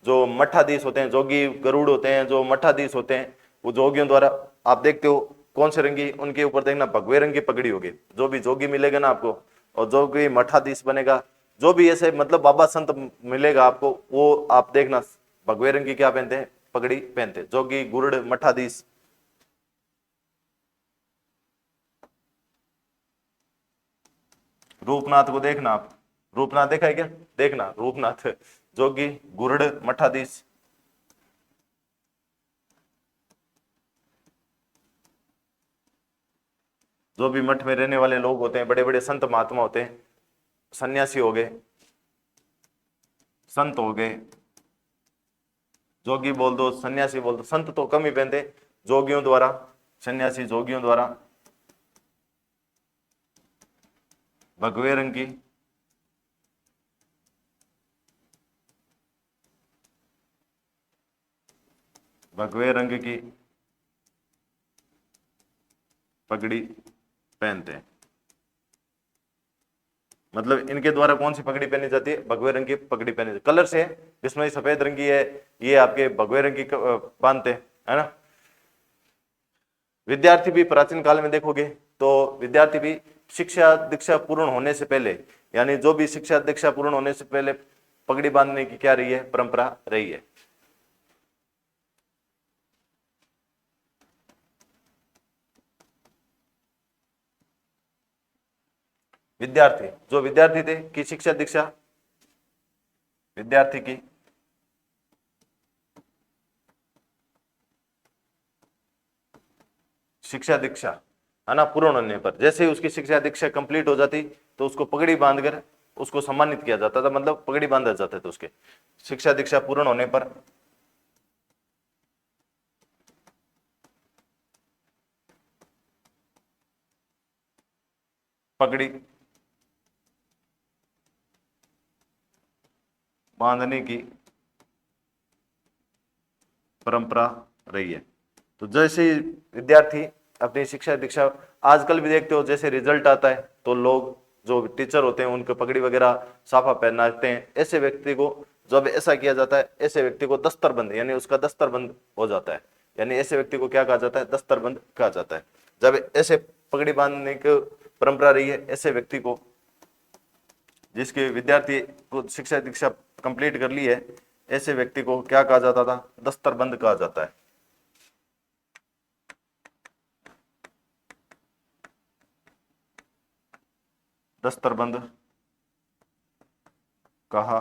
जो मठाधीश होते हैं, जोगी गरुड़ होते हैं, जो मठाधीश होते हैं, वो जोगियों द्वारा आप देखते हो कौन से रंगी, उनके ऊपर देखना भगवे रंग की पगड़ी होगी। जो भी जोगी मिलेगा ना आपको, और जो भी मठाधीश बनेगा, जो भी ऐसे मतलब बाबा संत मिलेगा आपको, वो आप देखना भगवे रंग की क्या पहनते हैं, पगड़ी पहनते हैं। जोगी, गुरुड़, मठाधीश। रूपनाथ को देखना आप, रूपनाथ देखा है क्या, देखना रूपनाथ, जोगी, गुरुड़, मठाधीश। जो भी मठ में रहने वाले लोग होते हैं, बड़े बड़े संत महात्मा होते हैं, सन्यासी हो गए, संत हो गए, जोगी बोल दो, सन्यासी बोल दो, संत तो कम ही पहनते, जोगियों द्वारा, सन्यासी जोगियों द्वारा भगवे रंग की, भगवे रंग की पगड़ी पहनते हैं। मतलब इनके द्वारा कौन सी पगड़ी पहनी जाती है, भगवे रंग की पगड़ी पहनी जाती है। कलर से जिसमें सफेद रंग की है, ये आपके भगवे रंग की बांधते हैं, है ना। विद्यार्थी भी प्राचीन काल में देखोगे तो विद्यार्थी भी शिक्षा दीक्षा पूर्ण होने से पहले, यानी जो भी शिक्षा दीक्षा पूर्ण होने से पहले पगड़ी बांधने की क्या रही है, परंपरा रही है। विद्यार्थी, जो विद्यार्थी थे कि शिक्षा दीक्षा, विद्यार्थी की शिक्षा दीक्षा, है ना, पूर्ण होने पर, जैसे ही उसकी शिक्षा दीक्षा कंप्लीट हो जाती तो उसको पगड़ी बांधकर उसको सम्मानित किया जाता था, मतलब पगड़ी बांधा जाता था उसके शिक्षा दीक्षा पूर्ण होने पर। पगड़ी बांधने की परंपरा रही है। तो जैसे ही विद्यार्थी अपनी शिक्षा दीक्षा, आजकल भी देखते हो जैसे रिजल्ट आता है तो लोग जो टीचर होते हैं उनको पगड़ी वगैरह साफा पहनाते हैं। ऐसे व्यक्ति को जब ऐसा किया जाता है, ऐसे व्यक्ति को दस्तरबंद, यानी उसका दस्तरबंद हो जाता है। यानी ऐसे व्यक्ति को क्या कहा जाता है, दस्तरबंद कहा जाता है। जब ऐसे पगड़ी बांधने की परंपरा रही है, ऐसे व्यक्ति को, जिसके विद्यार्थी को शिक्षा दीक्षा कंप्लीट कर ली है, ऐसे व्यक्ति को क्या कहा जाता था, दस्तरबंद कहा जाता है। दस्तरबंद कहा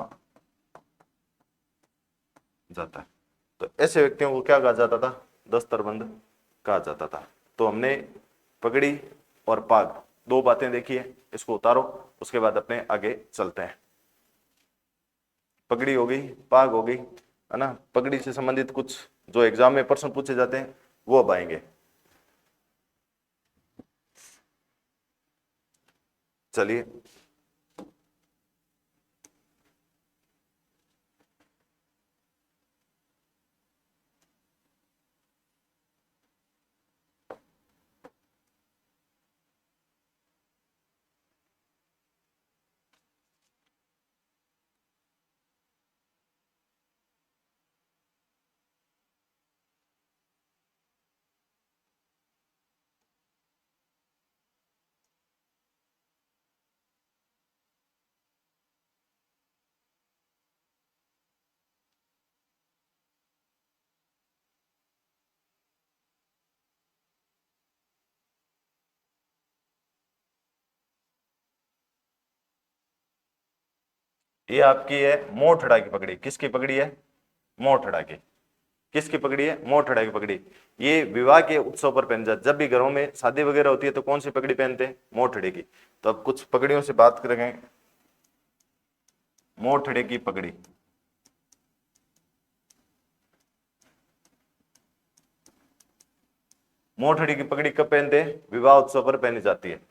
जाता है। तो ऐसे व्यक्तियों को क्या कहा जाता था, दस्तरबंद कहा जाता था। तो हमने पगड़ी और पाग दो बातें देखी है, इसको उतारो, उसके बाद अपने आगे चलते हैं। पगड़ी हो गई, पाग हो गई, है ना। पगड़ी से संबंधित कुछ जो एग्जाम में प्रश्न पूछे जाते हैं वो अब आएंगे। चलिए, ये आपकी है मोठड़ा की पगड़ी। किसकी पगड़ी है, मोठड़ा की। किसकी पगड़ी है, मोठड़ा की पगड़ी। ये विवाह के उत्सव पर पहन जाती, जब भी घरों में शादी वगैरह होती है तो कौन सी पगड़ी पहनते हैं, मोठड़े की। तो अब कुछ पगड़ियों से बात करेंगे। मोठड़े की पगड़ी, मोठड़ी की पगड़ी कब पहनते हैं, विवाह उत्सव पर पहनी जाती है।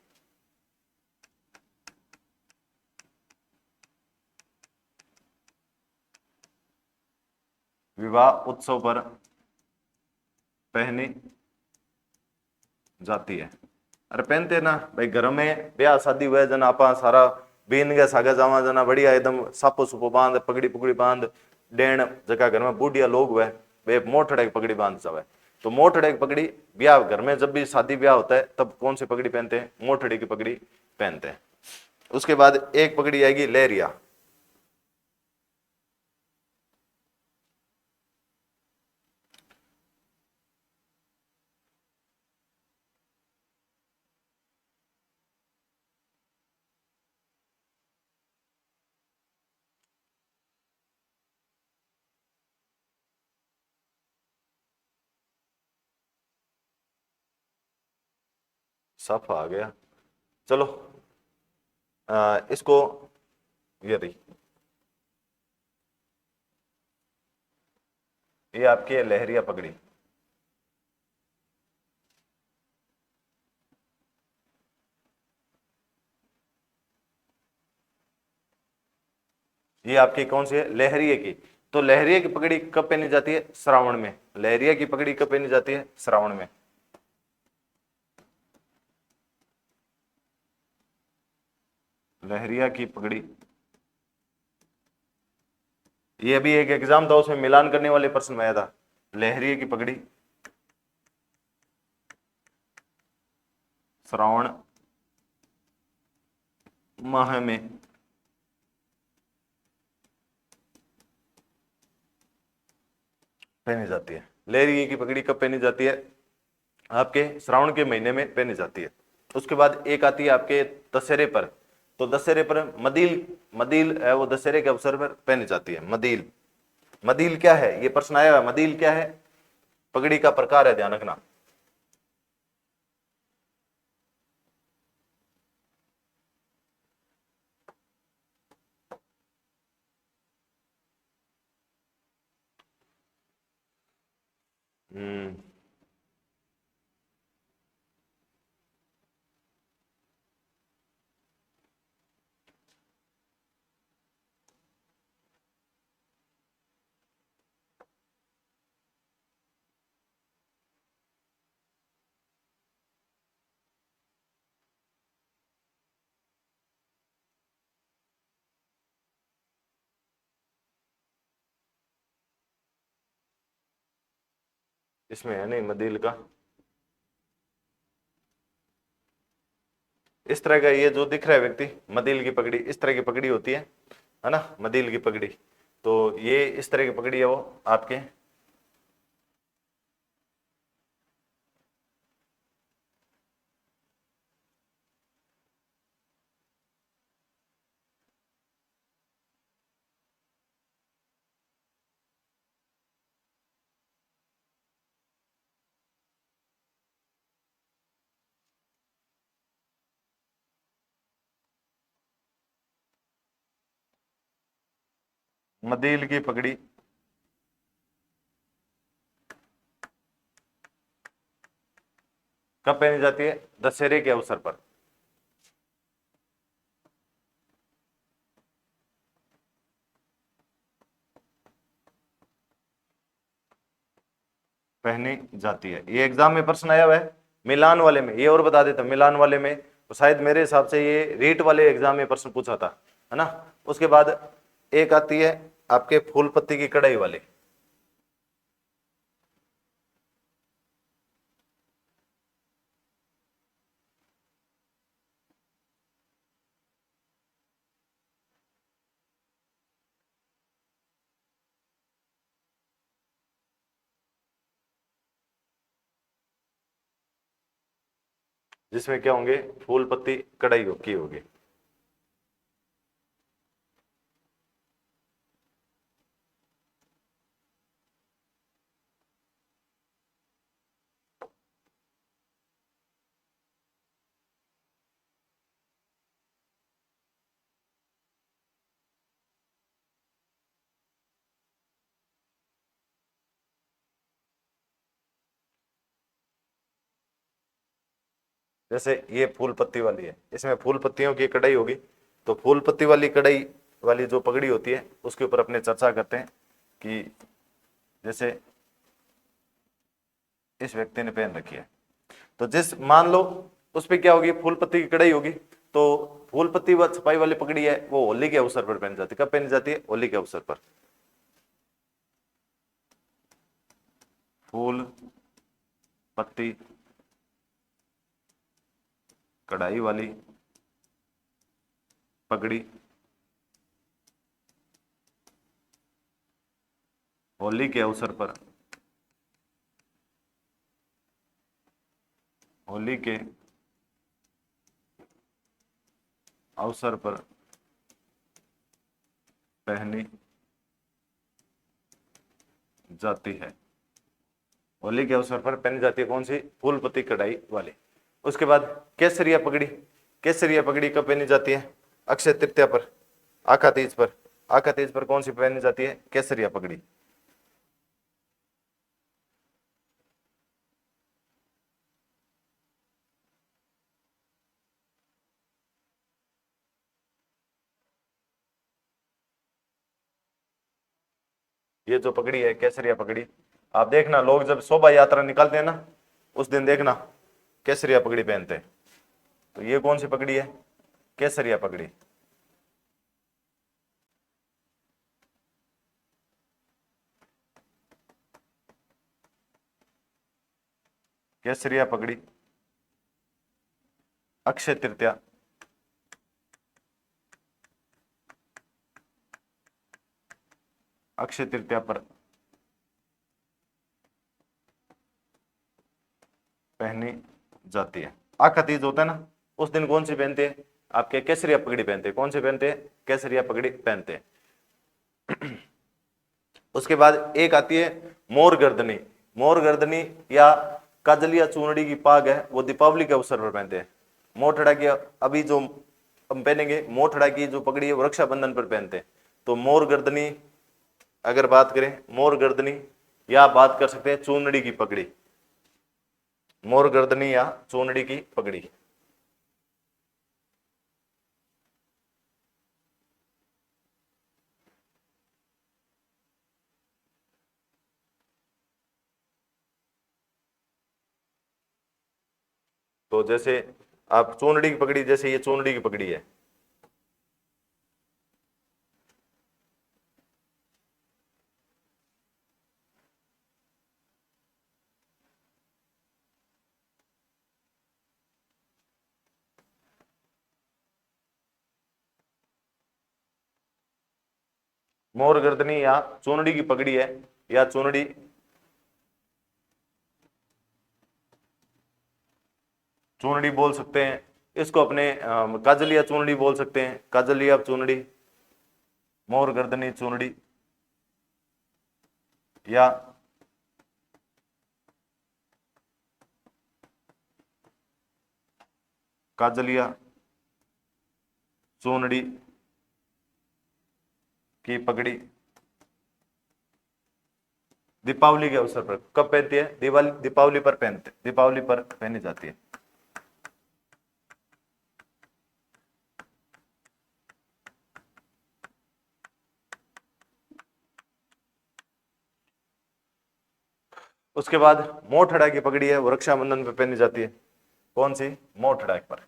विवाह उत्सव पर पहनी जाती है। अरे पहनते ना भाई, घर में ब्याह शादी हुआ जना आपा सारा बीन गया सागा जावा जना बढ़िया एकदम सापो सुपो बांध, पगड़ी पुगड़ी बांध, डेण जगह घर में बूढ़िया लोग हुए वे मोठड़ा की पगड़ी बांध जावे। तो मोठड़े की पगड़ी ब्याह घर में जब भी शादी ब्याह होता है तब कौन सी पगड़ी पहनते हैं, मोठड़े की पगड़ी पहनते हैं। उसके बाद एक पगड़ी आएगी लहरिया। सफ आ गया। चलो इसको, ये रही, ये आपकी है लहरिया पगड़ी। ये आपकी कौन सी है, लहरिए की। तो लहरिए की पगड़ी कब पहनी जाती है, श्रावण में। लहरिया की पगड़ी कब पहनी जाती है, श्रावण में। लहरिया की पगड़ी, ये अभी एक एग्जाम था उसमें मिलान करने वाले प्रश्न में आया था। लहरिया की पगड़ी श्रावण माह में पहनी जाती है। लहरिया की पगड़ी कब पहनी जाती है, आपके श्रावण के महीने में पहनी जाती है। उसके बाद एक आती है आपके दशहरे पर। तो दशहरे पर मदील, मदील है वो दशहरे के अवसर पर पहनी जाती है। मदील, मदील क्या है, ये प्रश्न आया है, मदील क्या है, पगड़ी का प्रकार है, ध्यान रखना। हम्म, इसमें है नहीं मदील का। इस तरह का ये जो दिख रहा है व्यक्ति, मदील की पगड़ी, इस तरह की पगड़ी होती है ना, मदील की पगड़ी। तो ये इस तरह की पगड़ी है वो आपके। मदील की पगड़ी कब पहनी जाती है, दशहरे के अवसर पर। पहनी जाती है, ये एग्जाम में प्रश्न आया हुआ है। मिलान वाले में ये और बता देता, मिलान वाले में तो शायद मेरे हिसाब से ये रीट वाले एग्जाम में प्रश्न पूछा था, है ना। उसके बाद एक आती है आपके फूल पत्ती की कढ़ाई वाली। जिसमें क्या होंगे, फूल पत्ती कढ़ाई की होगी। जैसे ये फूल पत्ती वाली है, इसमें फूल पत्तियों की कढ़ाई होगी। तो फूल पत्ती वाली कढ़ाई वाली जो पगड़ी होती है उसके ऊपर अपने चर्चा करते हैं कि जैसे इस व्यक्ति ने पहन रखी है, तो जिस मान लो उस पे क्या होगी, फूल पत्ती की कढ़ाई होगी। तो फूल पत्ती व छपाई वाली पगड़ी है वो होली के अवसर पर पहनी जाती है। कब पहनी जाती है, होली के अवसर पर। फूल पत्ती कढ़ाई वाली पगड़ी होली के अवसर पर, होली के अवसर पर पहनी जाती है। होली के अवसर पर पहनी जाती है कौन सी? फूल पत्ती कढ़ाई वाली। उसके बाद केसरिया पगड़ी, केसरिया पगड़ी कब पहनी जाती है? अक्षय तृतीया पर, आका तीज पर। आका तीज पर कौन सी पहनी जाती है? केसरिया पगड़ी। ये जो पगड़ी है केसरिया पगड़ी, आप देखना लोग जब शोभा यात्रा निकालते हैं ना, उस दिन देखना केसरिया पगड़ी पहनते हैं। तो ये कौन सी पगड़ी है? केसरिया पगड़ी। केसरिया पगड़ी अक्षय तृतीया, अक्षय तृतीया पर पहनी जाती है। आका तीज होता है ना, उस दिन कौन सी पहनते हैं? आपके केसरिया पगड़ी पहनते हैं। कौन सी पहनते हैं? केसरिया पगड़ी पहनते हैं। उसके बाद एक आती है मोर गर्दनी। मोर गर्दनी या काजलिया चूनड़ी की पाग है, वो दीपावली के अवसर पर पहनते हैं। मोठड़ा की अभी जो हम पहनेंगे, मोठड़ा की जो पगड़ी है वो रक्षाबंधन पर पहनते हैं। तो मोर गर्दनी अगर बात करें, मोर गर्दनी या बात कर सकते हैं चूनड़ी की पगड़ी, मोर गर्दनी या चूनड़ी की पगड़ी। तो जैसे आप चूनड़ी की पगड़ी, जैसे ये चूनड़ी की पगड़ी है, मोर गर्दनी या चूनड़ी की पगड़ी है, या चूनड़ी चूनड़ी बोल सकते हैं इसको, अपने काजलिया चूनड़ी बोल सकते हैं, काजलिया चूनड़ी, मोर गर्दनी चूनड़ी या काजलिया चूनड़ी की पगड़ी दीपावली के अवसर पर कब पहनती है? दीपावली पर पहनते, दीपावली पर पहनी जाती है। उसके बाद मोठड़ा की पगड़ी है, वो रक्षाबंधन पर पहनी जाती है। कौन सी? मोठड़ा पर।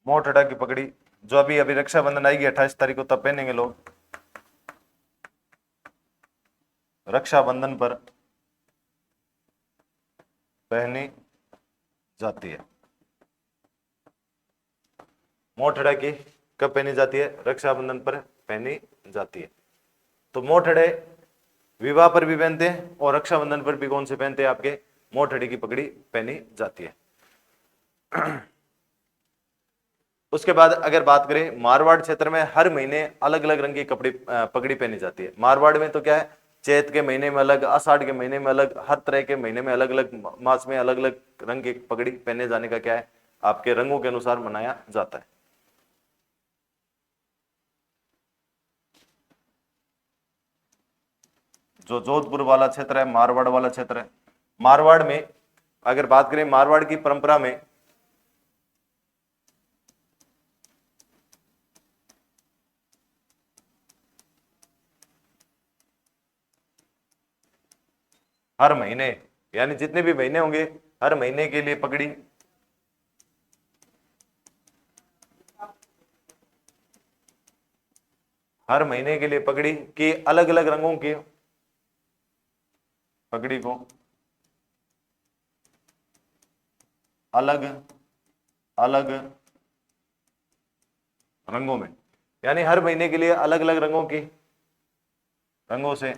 मोठड़ा की पगड़ी जो अभी अभी रक्षाबंधन आएगी 28 तारीख को, तब पहनेंगे लोग। रक्षाबंधन पर पहनी जाती है। मोठड़ा की कब पहनी जाती है? रक्षाबंधन पर पहनी जाती है। तो मोठड़े विवाह पर भी पहनते हैं और रक्षाबंधन पर भी कौन से पहनते हैं? आपके मोठड़ी की पगड़ी पहनी जाती है। उसके बाद अगर बात करें, मारवाड़ क्षेत्र में हर महीने अलग अलग रंग की कपड़ी पगड़ी पहनी जाती है। मारवाड़ में तो क्या है, चैत के महीने में अलग, आषाढ़ के महीने में अलग, हर तरह के महीने में अलग अलग मास में अलग अलग रंग की पगड़ी पहने जाने का क्या है, आपके रंगों के अनुसार मनाया जाता है। जो जोधपुर वाला क्षेत्र है, मारवाड़ वाला क्षेत्र है। मारवाड़ में अगर बात करें, मारवाड़ की परंपरा में हर महीने, यानी जितने भी महीने होंगे हर महीने के लिए पगड़ी, हर महीने के लिए पगड़ी की अलग अलग रंगों की पगड़ी को अलग अलग रंगों में, यानी हर महीने के लिए अलग अलग रंगों से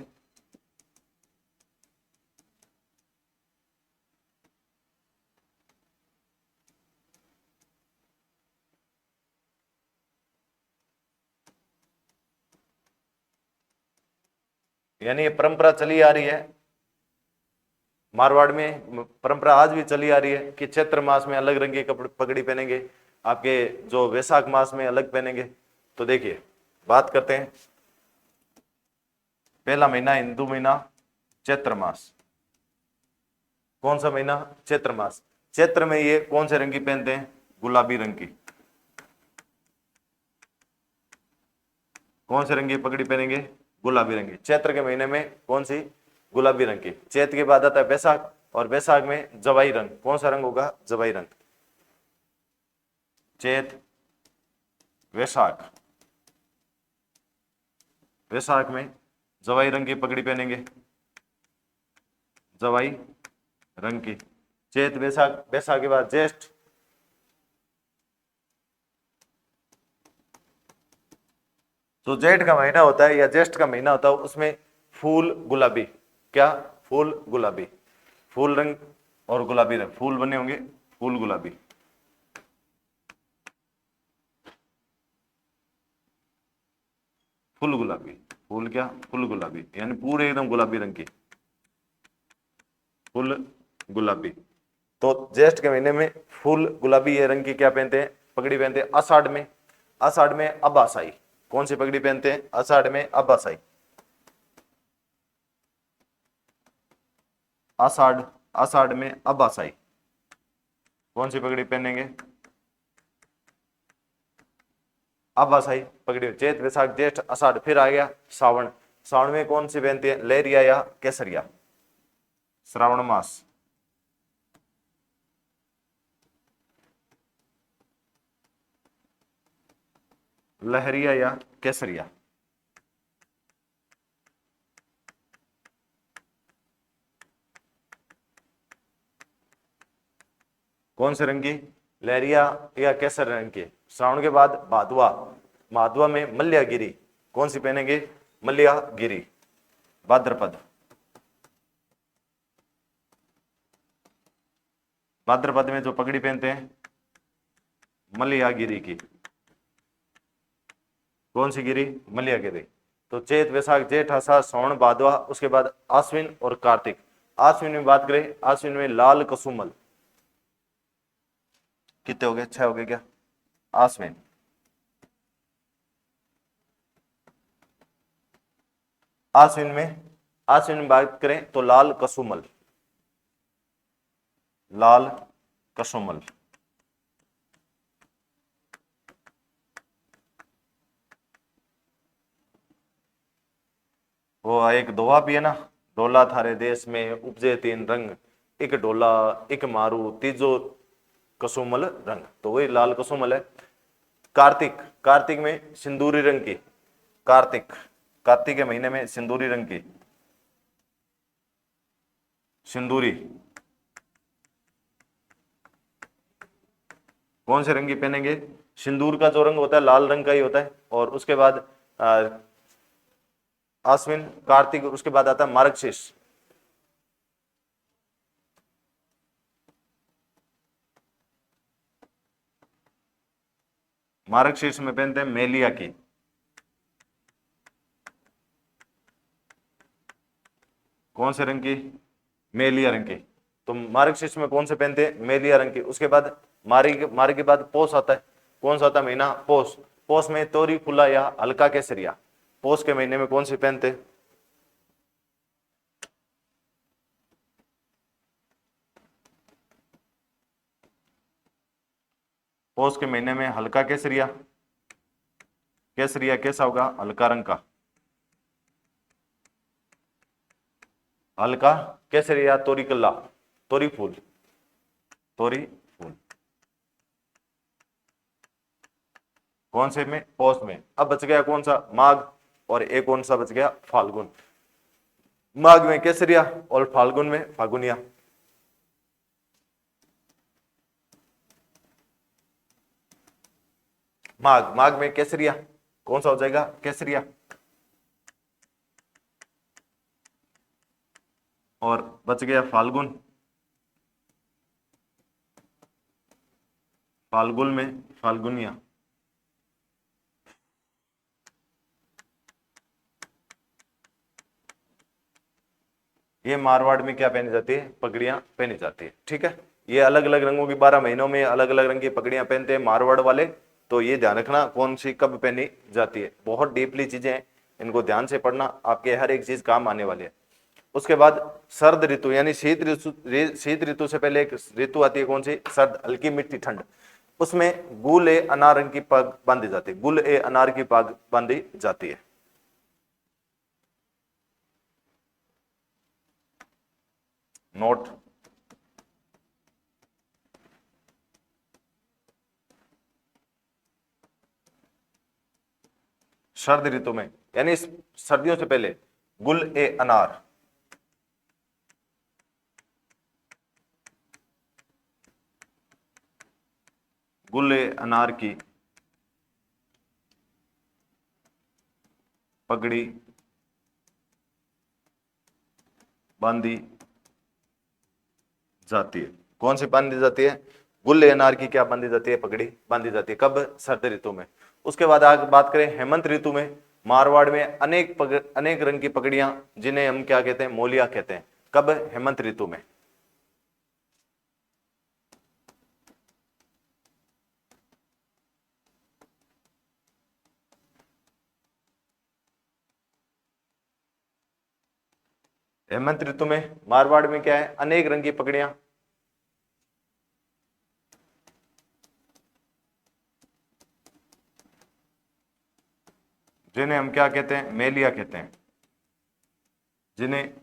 यानी ये परंपरा चली आ रही है। मारवाड़ में परंपरा आज भी चली आ रही है कि चैत्र मास में अलग रंग की कपड़े पगड़ी पहनेंगे, आपके जो वैशाख मास में अलग पहनेंगे। तो देखिए बात करते हैं, पहला महीना हिंदू महीना चैत्र मास। कौन सा महीना? चैत्र मास। चैत्र में ये कौन से रंग की पहनते हैं? गुलाबी रंग की। कौन से रंग की पगड़ी पहनेंगे? गुलाबी रंग की। चैत्र के महीने में कौन सी? गुलाबी रंग की। चैत्र के बाद आता है बैसाख, और बैसाख में जवाई रंग। कौन सा रंग होगा? जवाई रंग। चैत वैशाख, वैशाख में जवाई रंग की पगड़ी पहनेंगे, जवाई रंग की। चैत वैशाख, वैशाख के बाद ज्येष्ठ, जो जेठ का महीना होता है या ज्येष्ठ का महीना होता है उसमें फूल गुलाबी। क्या? फूल गुलाबी। फूल रंग और गुलाबी रंग, फूल बने होंगे, फूल गुलाबी। फूल गुलाबी, फूल क्या? फूल गुलाबी, यानी पूरे एकदम गुलाबी रंग की, फूल गुलाबी। तो ज्येष्ठ के महीने में फूल गुलाबी ये रंग की क्या पहनते हैं? पगड़ी पहनते हैं। आषाढ़ में, आषाढ़ में अबासाई। कौन सी पगड़ी पहनते हैं? आषाढ़ में अबासाई। आषाढ़, आषाढ़ में अबासाई। कौन सी पगड़ी पहनेंगे? अबासाई पगड़ी। चैत वैशाख ज्येष्ठ आषाढ़, फिर आ गया सावन। सावन में कौन सी पहनते हैं? लहरिया या केसरिया। श्रावण मास, लहरिया या केसरिया। कौन से रंग की? लहरिया या केसर रंग की। श्रावण के बाद भादवा, भादवा में मल्यागिरी। कौन सी पहनेंगे? मल्यागिरी। भाद्रपद, भाद्रपद में जो पगड़ी पहनते हैं मल्यागिरी की। कौन सी गिरी? मल्यागिरी। तो चैत वैशाख ज्येष्ठ आषाढ़ श्रावण भादवा, उसके बाद आश्विन और कार्तिक। आश्विन में बात करें, आश्विन में लाल कसुमल। कितने हो गए? 6 हो गए क्या? आश्विन, आश्विन में बात करें तो लाल कसुमल, लाल कसुमल। वो एक दोहा भी है ना, डोला थारे देश में उपजे 3 रंग, एक डोला एक मारू तीजो कसुमल रंग। तो वही लाल कसुमल है। कार्तिक, कार्तिक में सिंदूरी रंग की। कार्तिक, कार्तिक के महीने में सिंदूरी रंग की, सिंदूरी। कौन से रंग की पहनेंगे? सिंदूर का जो रंग होता है लाल रंग का ही होता है। और उसके बाद आश्विन, कार्तिक, उसके बाद आता है मार्गशीर्ष। मार्गशीर्ष में पहनते हैं मेलिया की। कौन से रंग की? मेलिया रंग की। तो मार्गशीर्ष में कौन से पहनते हैं? मेलिया रंग की। उसके बाद मारी के बाद पोष आता है। कौन सा आता है महीना? पोष। पोष में तोरी फुला या हल्का केसरिया। पोष के महीने में कौन सी पहनते हैं? पौष के महीने में हल्का केसरिया, केसरिया कैसा होगा? हल्का रंग का, हल्का केसरिया, तोरी कल्ला, तोरी फूल, तोरी फूल कौन से में? पौष में। अब बच गया कौन सा? माघ, और एक कौन सा बच गया? फाल्गुन। माघ में केसरिया और फाल्गुन में फागुनिया। माघ, माघ में केसरिया, कौन सा हो जाएगा? केसरिया। और बच गया फाल्गुन, फाल्गुन में फाल्गुनिया। ये मारवाड़ में क्या पहनी जाती है? पगड़ियां पहनी जाती है। ठीक है, ये अलग अलग रंगों की 12 महीनों में अलग अलग रंग की पगड़ियां पहनते हैं मारवाड़ वाले। तो ये ध्यान रखना कौन सी कब पहनी जाती है। बहुत डीपली चीजें हैं, इनको ध्यान से पढ़ना, आपके हर एक चीज काम आने वाली है। उसके बाद शरद ऋतु यानी शीत ऋतु, शीत ऋतु से पहले एक ऋतु आती है कौन सी? सर्द, हल्की मिट्टी ठंड। उसमें गुल ए अनार रंग की पग बांधी जाती है, गुल ए अनार की पग बांधी जाती है। नोट, शरद ऋतु में यानी सर्दियों से पहले गुल ए अनार, गुल ए अनार की पगड़ी बांधी जाती है। कौन सी बांधी जाती है? गुल ए अनार की क्या बांधी जाती है? पगड़ी बांधी जाती है। कब? शरद ऋतु में। उसके बाद आगे बात करें हेमंत ऋतु में, मारवाड़ में अनेक रंग की पगड़ियां, जिन्हें हम क्या कहते हैं? मोलिया कहते हैं। कब? हेमंत ऋतु में। हेमंत ऋतु में मारवाड़ में क्या है? अनेक रंग की पगड़ियां, जिन्हें हम क्या कहते हैं? मेलिया कहते हैं, जिन्हें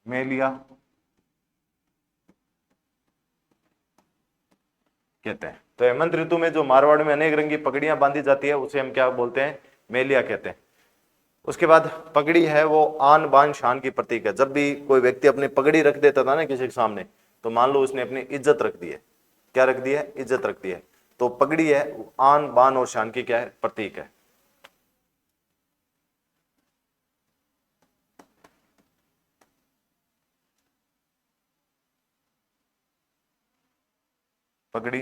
मेलिया कहते हैं। तो हेमंत ऋतु में जो मारवाड़ में अनेक रंग की पगड़ियां बांधी जाती है उसे हम क्या बोलते हैं? मेलिया कहते हैं। उसके बाद पगड़ी है वो आन बान शान की प्रतीक है। जब भी कोई व्यक्ति अपनी पगड़ी रख देता था ना किसी के सामने, तो मान लो उसने अपनी इज्जत रख दी है। क्या रख दी है? इज्जत रख दी है। तो पगड़ी है आन बान और शान की क्या है? प्रतीक है। पगड़ी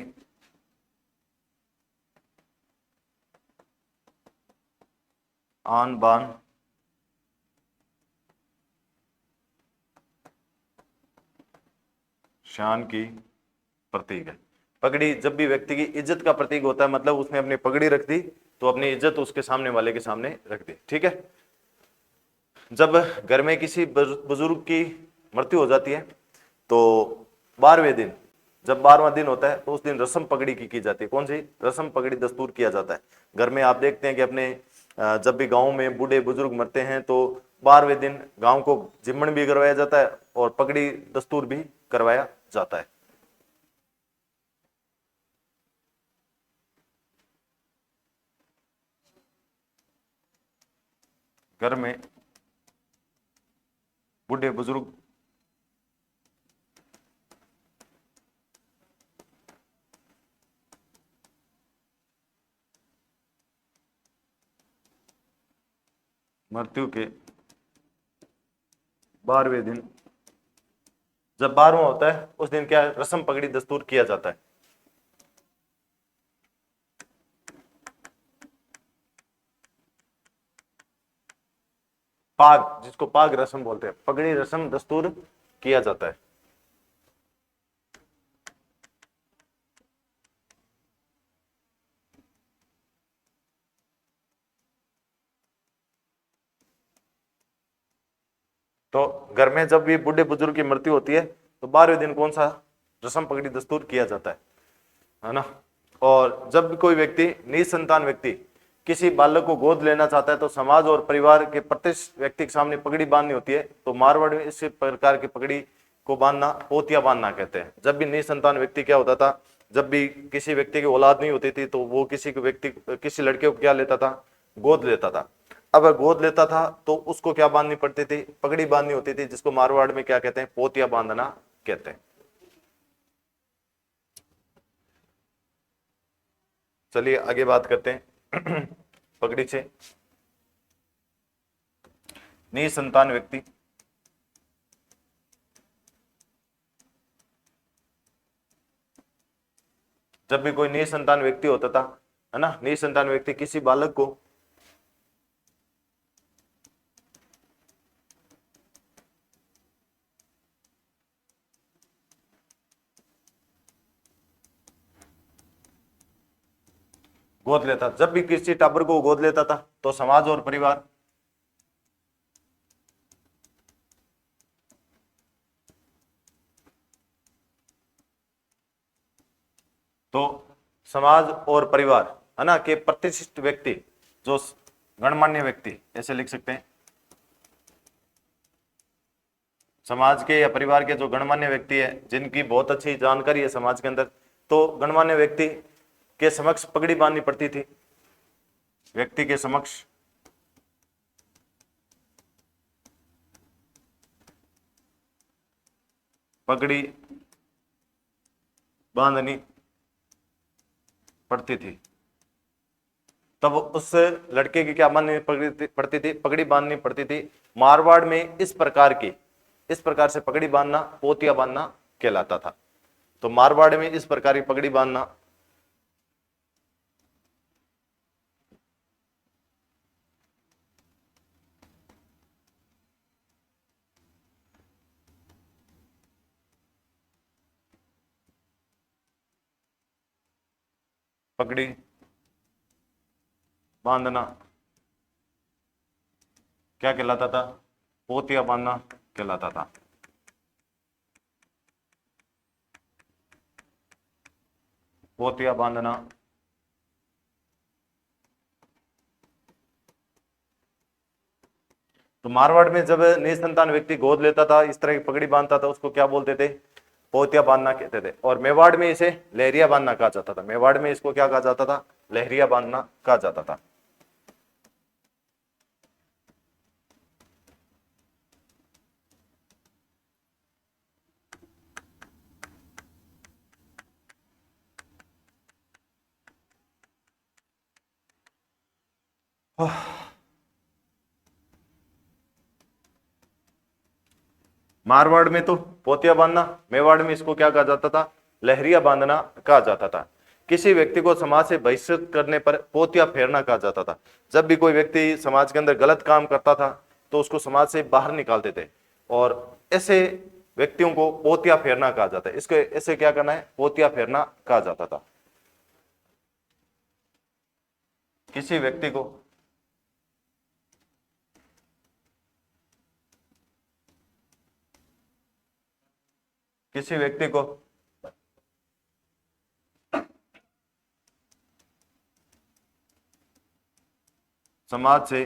आन बान शान की प्रतीक है। पगड़ी जब भी व्यक्ति की इज्जत का प्रतीक होता है, मतलब उसने अपनी पगड़ी रख दी तो अपनी इज्जत उसके सामने वाले के सामने रख दी। ठीक है, जब घर में किसी बुजुर्ग की मृत्यु हो जाती है तो 12वें दिन, जब 12वां दिन होता है तो उस दिन रस्म पगड़ी की जाती है। कौन सी रस्म? पगड़ी दस्तूर किया जाता है। घर में आप देखते हैं कि अपने जब भी गांव में बूढ़े बुजुर्ग मरते हैं तो 12वें दिन गांव को जिम्मन भी करवाया जाता है और पगड़ी दस्तूर भी करवाया जाता है। घर में बूढ़े बुजुर्ग मृत्यु के 12वें दिन, जब 12वां होता है उस दिन क्या है? रस्म पगड़ी दस्तूर किया जाता है। पाग, जिसको पाग रस्म बोलते हैं, पगड़ी रस्म दस्तूर किया जाता है। तो घर में जब भी बूढ़े बुजुर्ग की मृत्यु होती है तो 12वें दिन कौन सा रस्म पगड़ी दस्तूर किया जाता है ना। और जब भी कोई व्यक्ति निसंतान व्यक्ति किसी बालक को गोद लेना चाहता है तो समाज और परिवार के प्रत्येक व्यक्ति के सामने पगड़ी बांधनी होती है। तो मारवाड़ में इस प्रकार की पगड़ी को बांधना पोतिया बांधना कहते हैं। जब भी निसंतान व्यक्ति क्या होता था, जब भी किसी व्यक्ति की औलाद नहीं होती थी तो वो किसी लड़के को क्या लेता था, गोद लेता था। अब गोद लेता था तो उसको क्या बांधनी पड़ती थी, पगड़ी बांधनी होती थी, जिसको मारवाड़ में क्या कहते हैं, पोतिया बांधना कहते हैं। चलिए आगे बात करते हैं पगड़ी से। निसंतान व्यक्ति जब भी कोई निसंतान व्यक्ति होता था, है ना, निसंतान व्यक्ति किसी बालक को गोद लेता, जब भी किसी टाबर को गोद लेता था तो समाज और परिवार तो समाज और परिवार, है ना, के प्रतिष्ठित व्यक्ति, जो गणमान्य व्यक्ति ऐसे लिख सकते हैं, समाज के या परिवार के जो गणमान्य व्यक्ति है, जिनकी बहुत अच्छी जानकारी है समाज के अंदर, तो गणमान्य व्यक्ति के समक्ष पगड़ी बांधनी पड़ती थी। व्यक्ति के समक्ष पगड़ी बांधनी पड़ती थी। तब उस लड़के की क्या बांधनी पड़ती थी, पगड़ी बांधनी पड़ती थी। मारवाड़ में इस प्रकार से पगड़ी बांधना पोतिया बांधना कहलाता था। तो मारवाड़ में इस प्रकार की पगड़ी बांधना पगड़ी बांधना क्या कहलाता था, पोतिया बांधना कहलाता था। पोतिया बांधना तो मारवाड़ में जब निसंतान व्यक्ति गोद लेता था, इस तरह की पगड़ी बांधता था, उसको क्या बोलते थे, पोतिया बांधना कहते थे। और मेवाड़ में इसे लहरिया बांधना कहा जाता था। मेवाड़ में इसको क्या कहा जाता था, लहरिया बांधना कहा जाता था। मारवाड़ में तो पोतिया बांधना, मेवाड़ में इसको क्या कहा जाता था, लहरिया बांधना कहा जाता था। किसी व्यक्ति को समाज से बहिष्कृत करने पर पोतिया फेरना कहा जाता था। जब भी कोई व्यक्ति समाज के अंदर गलत काम करता था तो उसको समाज से बाहर निकालते थे, और ऐसे व्यक्तियों को पोतिया फेरना कहा जाता है। इसको ऐसे क्या करना है, पोतिया फेरना कहा जाता था। किसी व्यक्ति को समाज से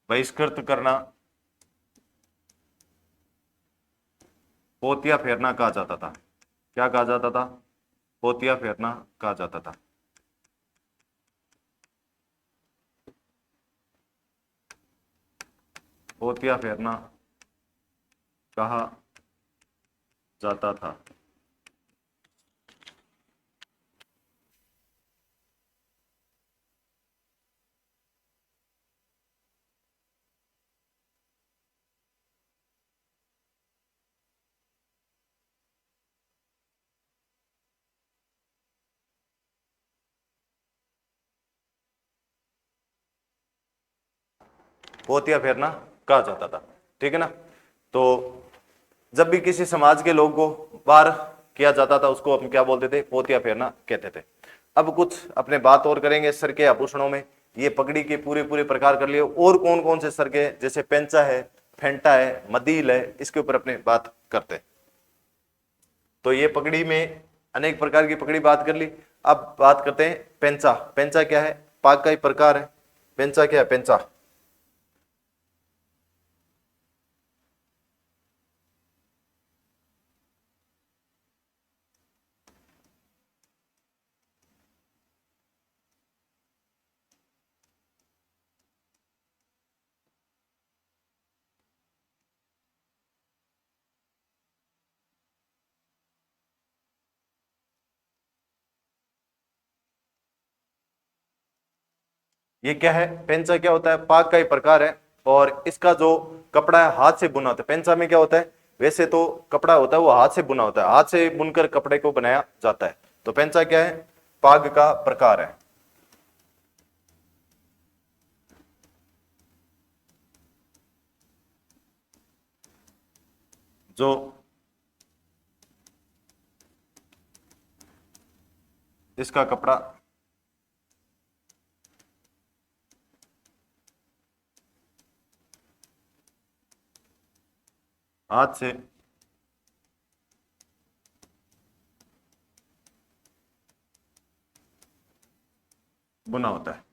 बहिष्कृत करना पोतिया फेरना कहा जाता था। क्या कहा जाता था, पोतिया फेरना कहा जाता था। पोतिया फेरना कहा जाता था। पोतिया फेरना कहा जाता था, ठीक है ना। तो जब भी किसी समाज के लोग को बाहर किया जाता था उसको हम क्या बोलते थे, पोतिया फेरना कहते थे। अब कुछ अपने बात और करेंगे सर के आभूषणों में ये पगड़ी के पूरे पूरे प्रकार कर लिए। और कौन कौन से सर के, जैसे पेंचा है, फेंटा है, मदील है, इसके ऊपर अपने बात करते हैं। तो ये पगड़ी में अनेक प्रकार की पगड़ी बात कर ली। अब बात करते हैं पेंचा। पेंचा क्या है? पाग का ही प्रकार है। पेंचा क्या है? पेंचा ये क्या है? पेंचा क्या होता है? पाग का ही प्रकार है। और इसका जो कपड़ा है हाथ से बुना होता है। पेंचा में क्या होता है? वैसे तो कपड़ा होता है वो हाथ से बुना होता है, हाथ से बुनकर कपड़े को बनाया जाता है। तो पेंचा क्या है? पाग का प्रकार है। जो इसका कपड़ा हाथ से बुना होता है।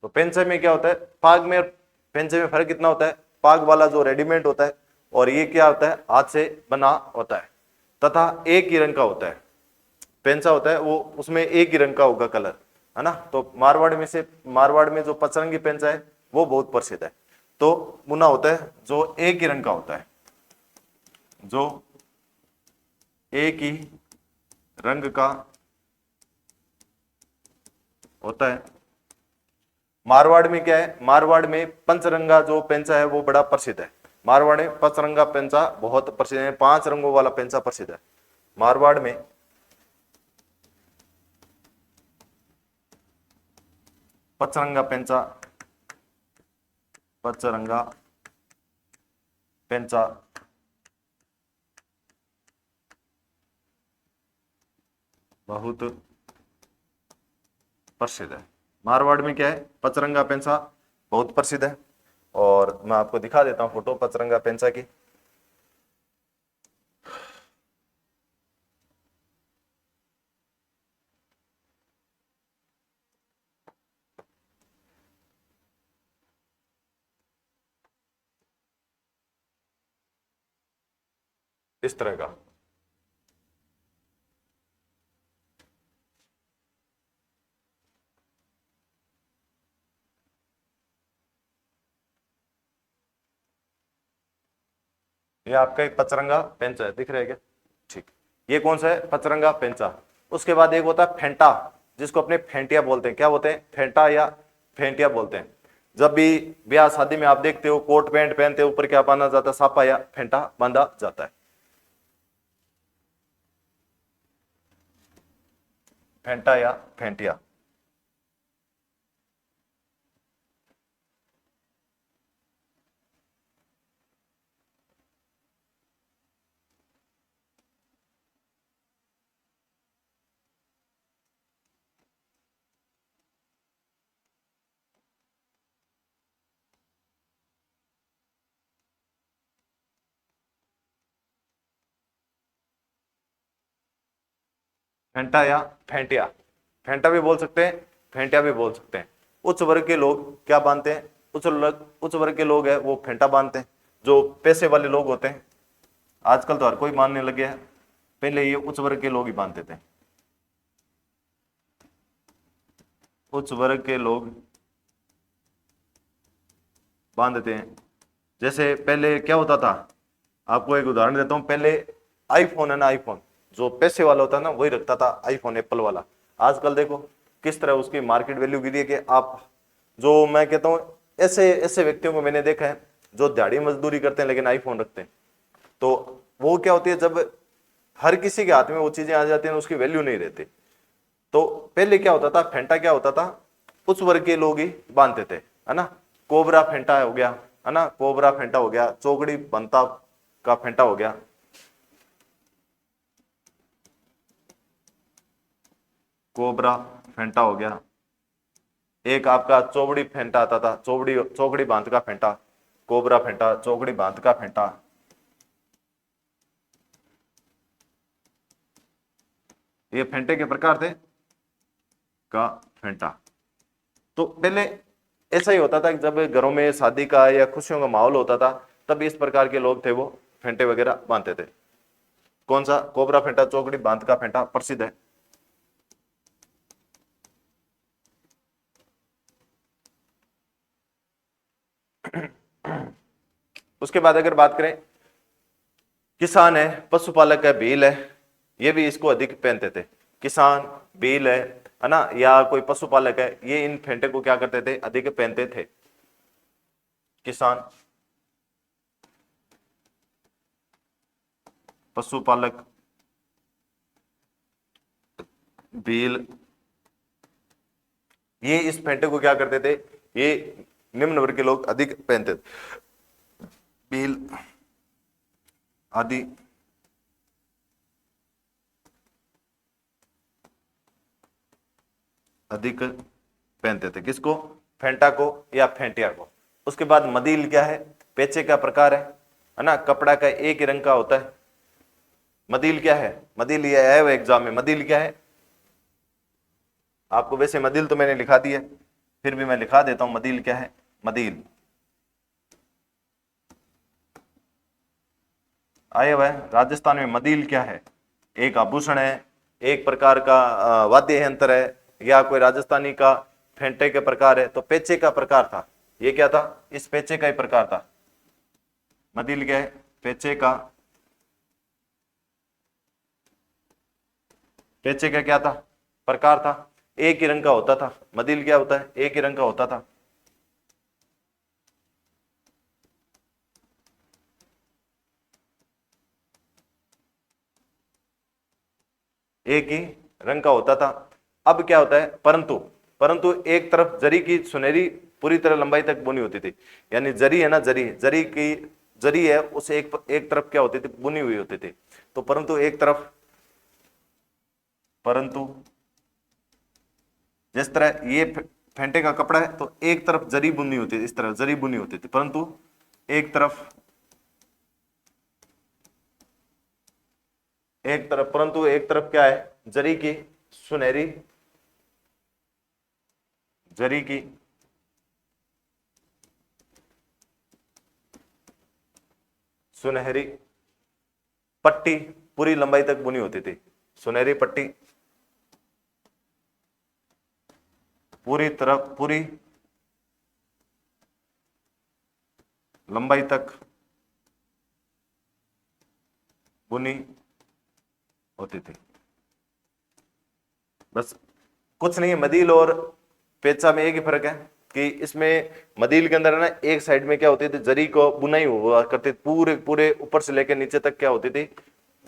तो पेंचे में क्या होता है? पाग में और पेंचे में फर्क कितना होता है? पाग वाला जो रेडीमेड होता है और ये क्या होता है? हाथ से बना होता है, तथा एक ही रंग का होता है। पेंचा होता है वो, उसमें एक ही रंग का होगा कलर, है ना। तो मारवाड़ में जो पचरंगी पेंचा है वो बहुत प्रसिद्ध है। तो बुना होता है जो एक ही रंग का होता है, जो एक ही रंग का होता है। मारवाड़ में क्या है? मारवाड़ में पंचरंगा जो पेंचा है वो बड़ा प्रसिद्ध है। मारवाड़ में पंचरंगा पेंचा बहुत प्रसिद्ध है, 5 रंगों वाला पेंचा प्रसिद्ध है मारवाड़ में। पचरंगा पेंचा, पचरंगा पेंचा बहुत प्रसिद्ध है। मारवाड़ में क्या है? पचरंगा पेंचा बहुत प्रसिद्ध है। और मैं आपको दिखा देता हूं फोटो पचरंगा पेंचा की। इस तरह का ये आपका एक पचरंगा पेंचा है, दिख रहा है क्या? ठीक। ये कौन सा है? पचरंगा पेंचा। उसके बाद एक होता है फेंटा, जिसको अपने फेंटिया बोलते हैं। क्या बोलते हैं? फेंटा या फेंटिया बोलते हैं। जब भी ब्याह शादी में आप देखते हो कोट पैंट पहनते हो, ऊपर क्या बांधा जाता है? सापा या फेंटा बांधा जाता है। फेंटा या फेंटिया। फेंटा या फेंटिया। फेंटा भी बोल सकते हैं, फेंटिया भी बोल सकते हैं। उच्च वर्ग के लोग क्या बांधते हैं? उच्च वर्ग के लोग हैं वो फेंटा बांधते हैं। जो पैसे वाले लोग होते हैं, आजकल तो हर कोई बांधने लग गया है, पहले ये उच्च वर्ग के लोग ही बांधते थे। उच्च वर्ग के लोग बांधते हैं। जैसे पहले क्या होता था, आपको एक उदाहरण देता हूं। पहले आईफोन है ना, आईफोन जो पैसे वाला होता है ना वही रखता था, आईफोन एप्पल वाला। आजकल देखो किस तरह उसकी मार्केट वैल्यू गिरी है। कि आप, जो मैं कहता हूं, ऐसे ऐसे व्यक्तियों को मैंने देखा है जो दिहाड़ी मजदूरी करते हैं लेकिन आईफोन रखते हैं। तो वो क्या होती है, जब हर किसी के हाथ में वो चीजें आ जाती हैं उसकी वैल्यू नहीं रहती। तो पहले क्या होता था, फेंटा क्या होता था, उस वर्ग के लोग ही बांधते थे, है ना। कोबरा फेंटा हो गया, है ना, कोबरा फेंटा हो गया, चौकड़ी बनता का फेंटा हो गया। कोबरा फेंटा हो गया। एक आपका चौबड़ी फेंटा आता था, चौकड़ी बांध का फेंटा, कोबरा फेंटा, चौकड़ी बांध का फेंटा, ये फेंटे के प्रकार थे का फेंटा। तो पहले ऐसा ही होता था कि जब घरों में शादी का या खुशियों का माहौल होता था तब इस प्रकार के लोग थे वो फेंटे वगैरह बांधते थे। कौन सा? कोबरा फेंटा, चौकड़ी बांध का फेंटा प्रसिद्ध है। उसके बाद अगर बात करें, किसान है, पशुपालक है, भील है, ये भी इसको अधिक पहनते थे। किसान, भील है ना, या कोई पशुपालक है, ये इन फेंटे को क्या करते थे? अधिक पहनते थे। किसान, पशुपालक, भील, ये इस फेंटे को क्या करते थे? ये निम्न वर्ग के लोग अधिक पहनते थे। भील आदि अधिक पहनते थे। किसको? फेंटा को या फेंटिया को। उसके बाद मदील क्या है? पेचे का प्रकार है ना, कपड़ा का एक ही रंग का होता है। मदील क्या है? मदील ये है वो एग्जाम में, मदील क्या है? आपको वैसे मदील तो मैंने लिखा दी है, फिर भी मैं लिखा देता हूं, मदील क्या है? मदील आए हुआ है। राजस्थान में मदील क्या है? एक आभूषण है, एक प्रकार का वाद्य यंत्र है, या कोई राजस्थानी का फेंटे के प्रकार है। तो पेचे का प्रकार था, ये क्या था? इस पेचे का ही प्रकार था। मदील क्या है? पेचे का, पेचे का क्या था? प्रकार था। एक ही रंग का होता था। मदील क्या होता है? एक ही रंग का होता था। एक ही रंग का होता था। अब क्या होता है? परंतु परंतु एक तरफ जरी की सुनहरी पूरी तरह लंबाई तक बुनी होती थी। यानी जरी है ना, जरी की जरी है, उसे एक तरफ क्या होती थी? बुनी हुई होती थी। तो परंतु एक तरफ, परंतु जिस तरह ये फेंटे का कपड़ा है तो एक तरफ जरी बुनी होती थी, इस तरह जरी बुनी होती थी, परंतु एक तरफ, परंतु एक तरफ क्या है? जरी की सुनहरी, जरी की सुनहरी पट्टी पूरी लंबाई तक बुनी होती थी। सुनहरी पट्टी पूरी लंबाई तक बुनी होती थी। बस, कुछ नहीं है। मदील और पेचा में एक ही फर्क है कि इसमें मदील के अंदर है ना, एक साइड में क्या होती थी? जरी को बुनाई हुआ करती, पूरे पूरे ऊपर से लेकर नीचे तक क्या होती थी?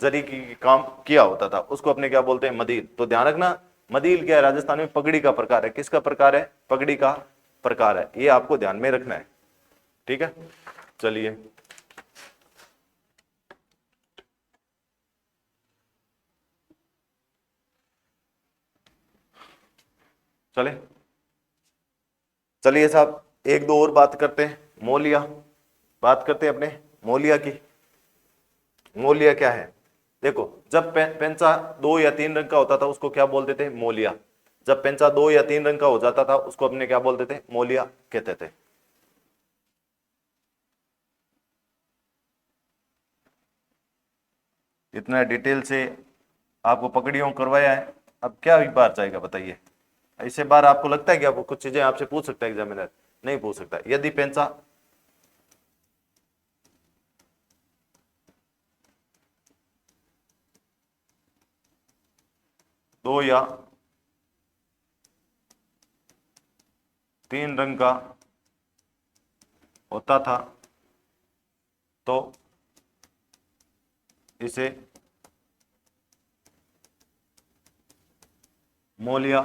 जरी की काम किया होता था। उसको अपने क्या बोलते हैं? मदील। तो ध्यान रखना, मदील क्या है? राजस्थान में पगड़ी का प्रकार है। किसका प्रकार है? पगड़ी का प्रकार है। ये आपको ध्यान में रखना है, ठीक है। चलिए, चलिए साहब, एक दो और बात करते हैं। मोलिया, बात करते हैं अपने मोलिया की। मोलिया क्या है? देखो, जब पेंचा 2 या 3 रंग का होता था उसको क्या बोलते थे? मोलिया। जब पेंचा 2 या 3 रंग का हो जाता था उसको अपने क्या बोलते थे? मोलिया कहते थे। इतना डिटेल से आपको पकड़ियों करवाया है, अब क्या ही बार जाएगा बताइए? ऐसे बार आपको लगता है कि आपको कुछ चीजें आपसे पूछ सकता है एग्जामिनर? नहीं पूछ सकता। यदि पेंचा 2 या 3 रंग का होता था तो इसे मोलिया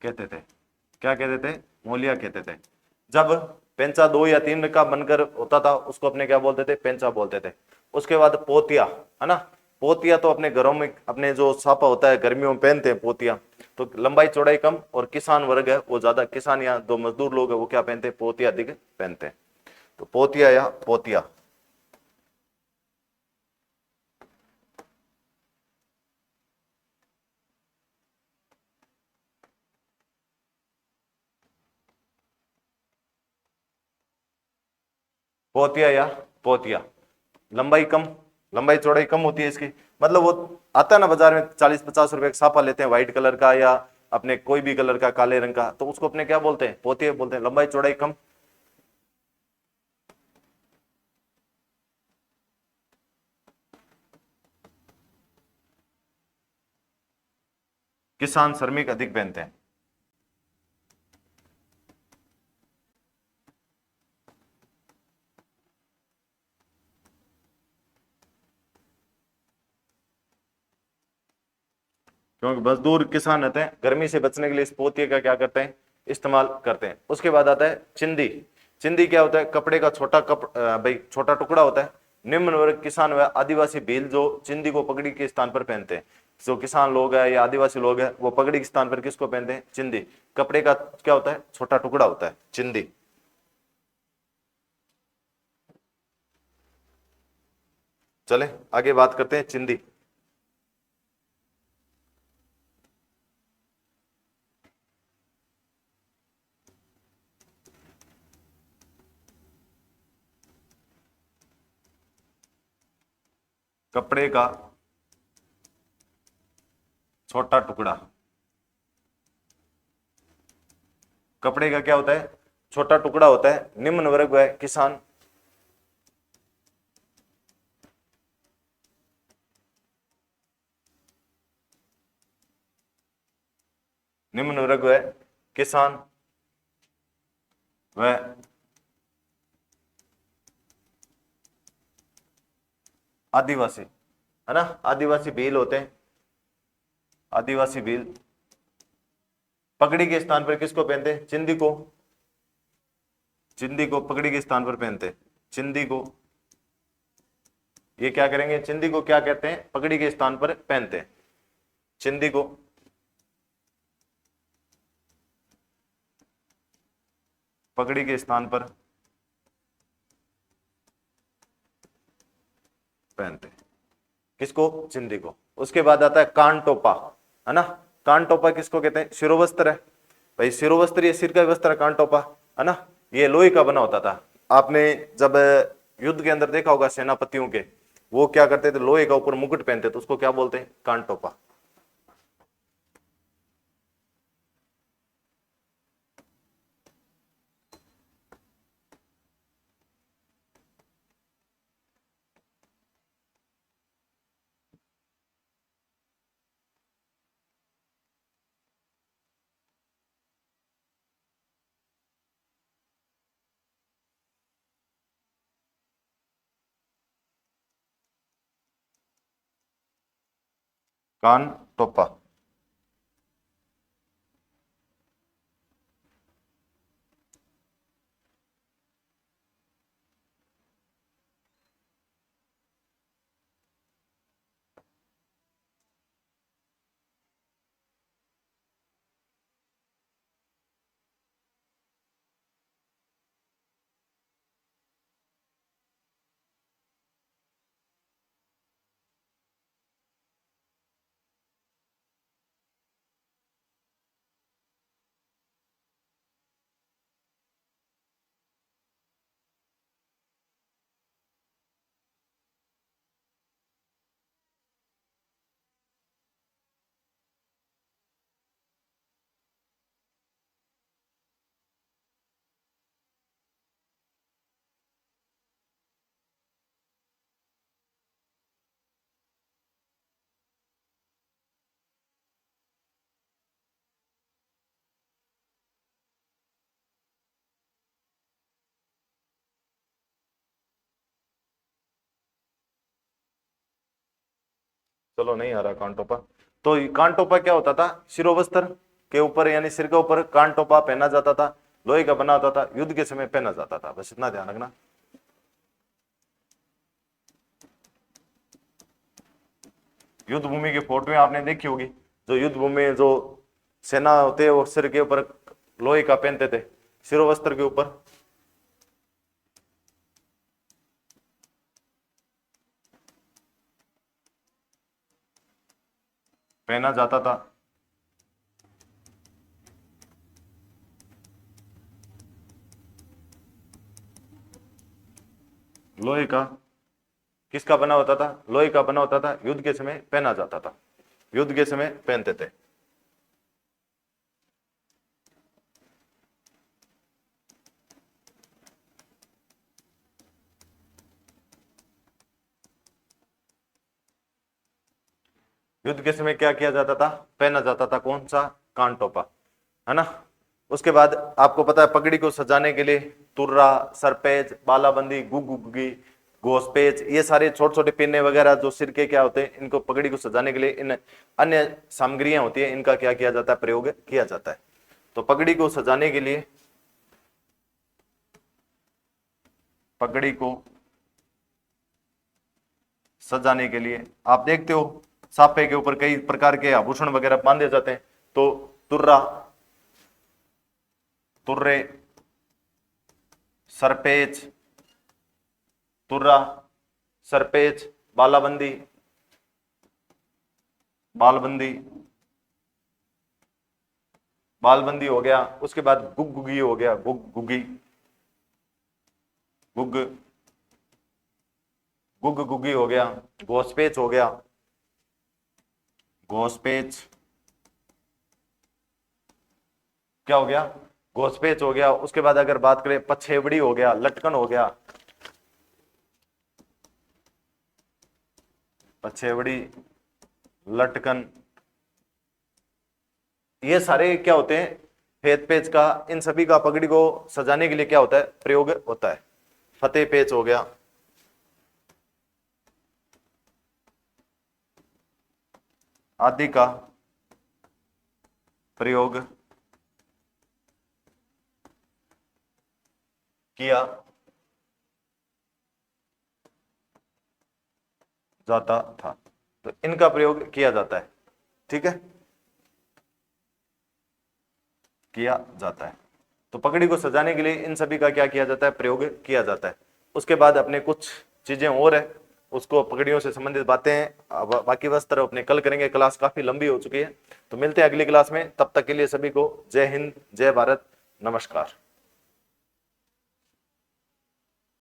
कहते थे। क्या कहते थे? मोलिया कहते थे। जब पेंचा 2 या 3 रंग का बनकर होता था उसको अपने क्या बोलते थे? पेंचा बोलते थे। उसके बाद पोतिया, है ना। पोतिया तो अपने घरों में, अपने जो छापा होता है गर्मियों में पहनते हैं पोतिया, तो लंबाई चौड़ाई कम और किसान वर्ग है वो ज्यादा, किसान या दो मजदूर लोग है वो क्या पहनते हैं, पोतिया अधिक पहनते हैं। तो पोतिया या पोतिया, पोतिया या पोतिया, लंबाई कम, लंबाई चौड़ाई कम होती है इसकी, मतलब वो आता है ना बाजार में 40-50 रुपए का साफा लेते हैं व्हाइट कलर का या अपने कोई भी कलर का काले रंग का, तो उसको अपने क्या बोलते हैं, पोतिया बोलते हैं, लंबाई चौड़ाई कम। किसान श्रमिक अधिक पहनते हैं। क्योंकि मजदूर किसान रहते हैं, गर्मी से बचने के लिए इस पोतिये का क्या करते हैं, इस्तेमाल करते हैं। उसके बाद आता है चिंदी। चिंदी क्या होता है, कपड़े का छोटा भाई छोटा टुकड़ा होता है। निम्न वर्ग किसान व आदिवासी भील जो चिंदी को पगड़ी के स्थान पर पहनते हैं। जो किसान लोग हैं या आदिवासी लोग हैं वो पगड़ी के स्थान पर किसको पहनते हैं, चिंदी। कपड़े का क्या होता है, छोटा टुकड़ा होता है, चिंदी। चले आगे बात करते हैं चिंदी। कपड़े का छोटा टुकड़ा, कपड़े का क्या होता है, छोटा टुकड़ा होता है। निम्न वर्ग वह किसान, निम्न वर्ग वह किसान वह आदिवासी, है ना, आदिवासी भील होते हैं। आदिवासी भील पगड़ी के स्थान पर किसको पहनते हैं, चिंदी को। चिंदी को पगड़ी के स्थान पर पहनते हैं, चिंदी को। ये क्या करेंगे, चिंदी को क्या कहते हैं, पगड़ी के स्थान पर पहनते हैं, चिंदी को पगड़ी के स्थान पर पहनते हैं, किसको, चिंदी को। उसके बाद आता है कान टोपा, है ना। कान टोपा किसको कहते हैं, शिरोवस्त्र है भाई, शिरोवस्त्र ये सिर का वस्त्र है, कान टोपा, है ना। ये लोहे का बना होता था। आपने जब युद्ध के अंदर देखा होगा सेनापतियों के, वो क्या करते थे, लोहे का ऊपर मुकुट पहनते थे, उसको क्या बोलते हैं, कान टोपा। कान टोपा। चलो नहीं आ रहा कान टोपा। तो कान टोपा क्या होता था, शिरोवस्त्र के ऊपर यानी सिर के ऊपर कान टोपा पहना जाता था, लोहे का बना होता था, युद्ध के समय पहना जाता था, बस इतना ध्यान रखना। युद्ध भूमि की फोटो आपने देखी होगी, जो युद्ध भूमि में जो सेना होते हैं वो सिर के ऊपर लोहे का पहनते थे, शिरोवस्त्र के ऊपर। पहना जाता था। लोहे का, किसका बना होता था? लोहे का बना होता था, युद्ध के समय पहना जाता था, युद्ध के समय पहनते थे। युद्ध के समय क्या किया जाता था? पहना जाता था। कौन सा? कान टोपा, है ना। उसके बाद आपको पता है पगड़ी को सजाने के लिए तुर्रा, सरपेज, बालाबंदी, गुग्गी, घोसपेच, ये सारे छोटे छोटे पिन्ने वगैरह जो सिर के क्या होते हैं, इनको पगड़ी को सजाने के लिए इन अन्य सामग्रियां होती है, इनका क्या किया जाता है? प्रयोग किया जाता है। तो पगड़ी को सजाने के लिए, पगड़ी को सजाने के लिए आप देखते हो साफे के ऊपर कई प्रकार के आभूषण वगैरह बांधे जाते हैं। तो तुर्रा, तुर्रे, सरपेच, तुर्रा, सरपेच, बालाबंदी, बालबंदी, बालबंदी हो गया। उसके बाद गुग्गी हो गया, गुग्गी, गुग, गुग्गी हो गया। घोसपेच हो गया, घोसपेच, क्या हो गया? घोसपेच हो गया। उसके बाद अगर बात करें पछेवड़ी हो गया, लटकन हो गया, पछेवड़ी, लटकन, ये सारे क्या होते हैं? फेत पेच का, इन सभी का पगड़ी को सजाने के लिए क्या होता है? प्रयोग होता है। फतेह पेच हो गया, आदि का प्रयोग किया जाता था। तो इनका प्रयोग किया जाता है, ठीक है, किया जाता है। तो पगड़ी को सजाने के लिए इन सभी का क्या किया जाता है? प्रयोग किया जाता है। उसके बाद अपने कुछ चीजें और है, उसको पगड़ियों से संबंधित बातें हैं, बाकी वस्त्र अपने कल करेंगे। क्लास काफी लंबी हो चुकी है, तो मिलते हैं अगली क्लास में। तब तक के लिए सभी को जय हिंद, जय भारत, नमस्कार।